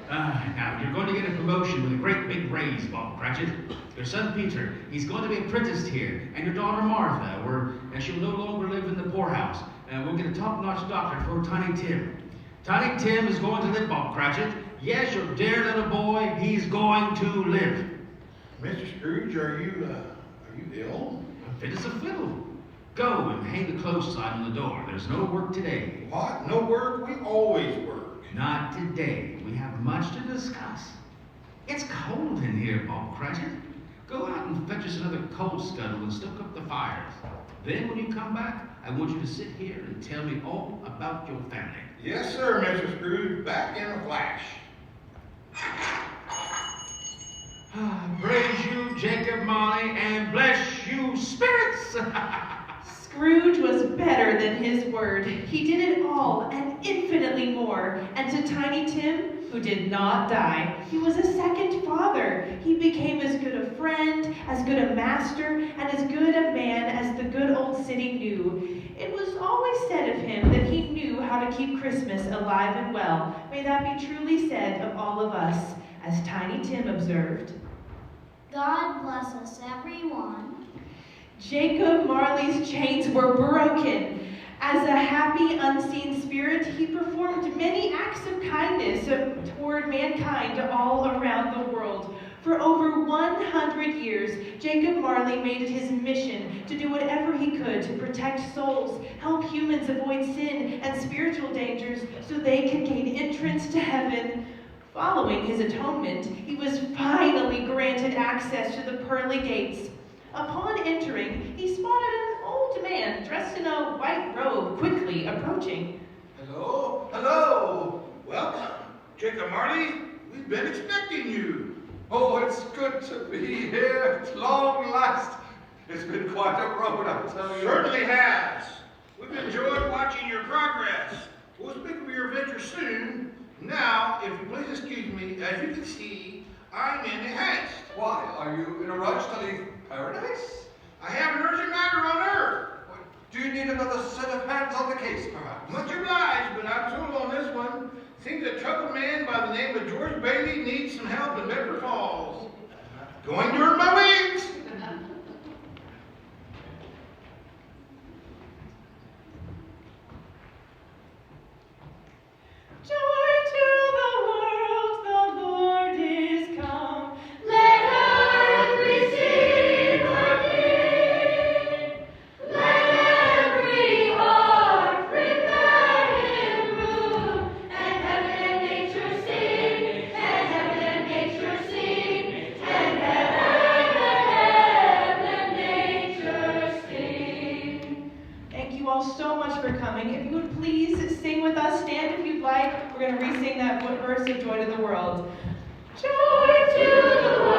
Now, you're going to get a promotion with a great big raise, Bob Cratchit. Your son Peter, he's going to be apprenticed here, and your daughter Martha, and she'll no longer live in the poorhouse. And we'll get a top-notch doctor for Tiny Tim. Tiny Tim is going to live, Bob Cratchit. Yes, your dear little boy, he's going to live. Mr. Scrooge, are you ill? Fit as a fiddle. Go and hang the close sign on the door. There's no work today. What? No work? We always work. Not today. We have much to discuss. It's cold in here, Bob Cratchit. Go out and fetch us another coal scuttle and stoke up the fires. Then when you come back, I want you to sit here and tell me all about your family. Yes, sir, Mr. Scrooge. Back in a flash. Praise you, Jacob Marley, and bless you, spirits! Scrooge was better than his word. He did it all and infinitely more. And to Tiny Tim, who did not die, he was a second father. He became as good a friend, as good a master, and as good a man as the good old city knew. It was always said of him that he knew how to keep Christmas alive and well. May that be truly said of all of us, as Tiny Tim observed. God bless us, everyone. Jacob Marley's chains were broken. As a happy, unseen spirit, he performed many acts of kindness toward mankind all around the world. For over 100 years, Jacob Marley made it his mission to do whatever he could to protect souls, help humans avoid sin and spiritual dangers so they could gain entrance to heaven. Following his atonement, he was finally granted access to the pearly gates. Upon entering, he spotted an old man dressed in a white robe quickly approaching. Hello? Hello! Welcome. Jacob Marley, we've been expecting you. Oh, it's good to be here at long last. It's been quite a road, I tell you. Certainly has. We've enjoyed watching your progress. We'll speak of your adventure soon. Now, if you please excuse me, as you can see, I'm in a haste. Why, are you in a rush to leave paradise? I have an urgent matter on Earth. Do you need an another set of hands on the case, perhaps? Much obliged, but I'm sold on this one. Think a troubled man by the name of George Bailey needs some help in Bedford Falls. Going to earn my wings. Joy to the world, the Lord is come. Let earth receive her King. Let every heart prepare him room. And heaven and nature sing, and heaven and nature sing, and heaven and nature sing. Thank you all so much for coming. If you would please sing with us, stand if you'd like. We're going to re-sing that verse of Joy to the World. Joy to the world.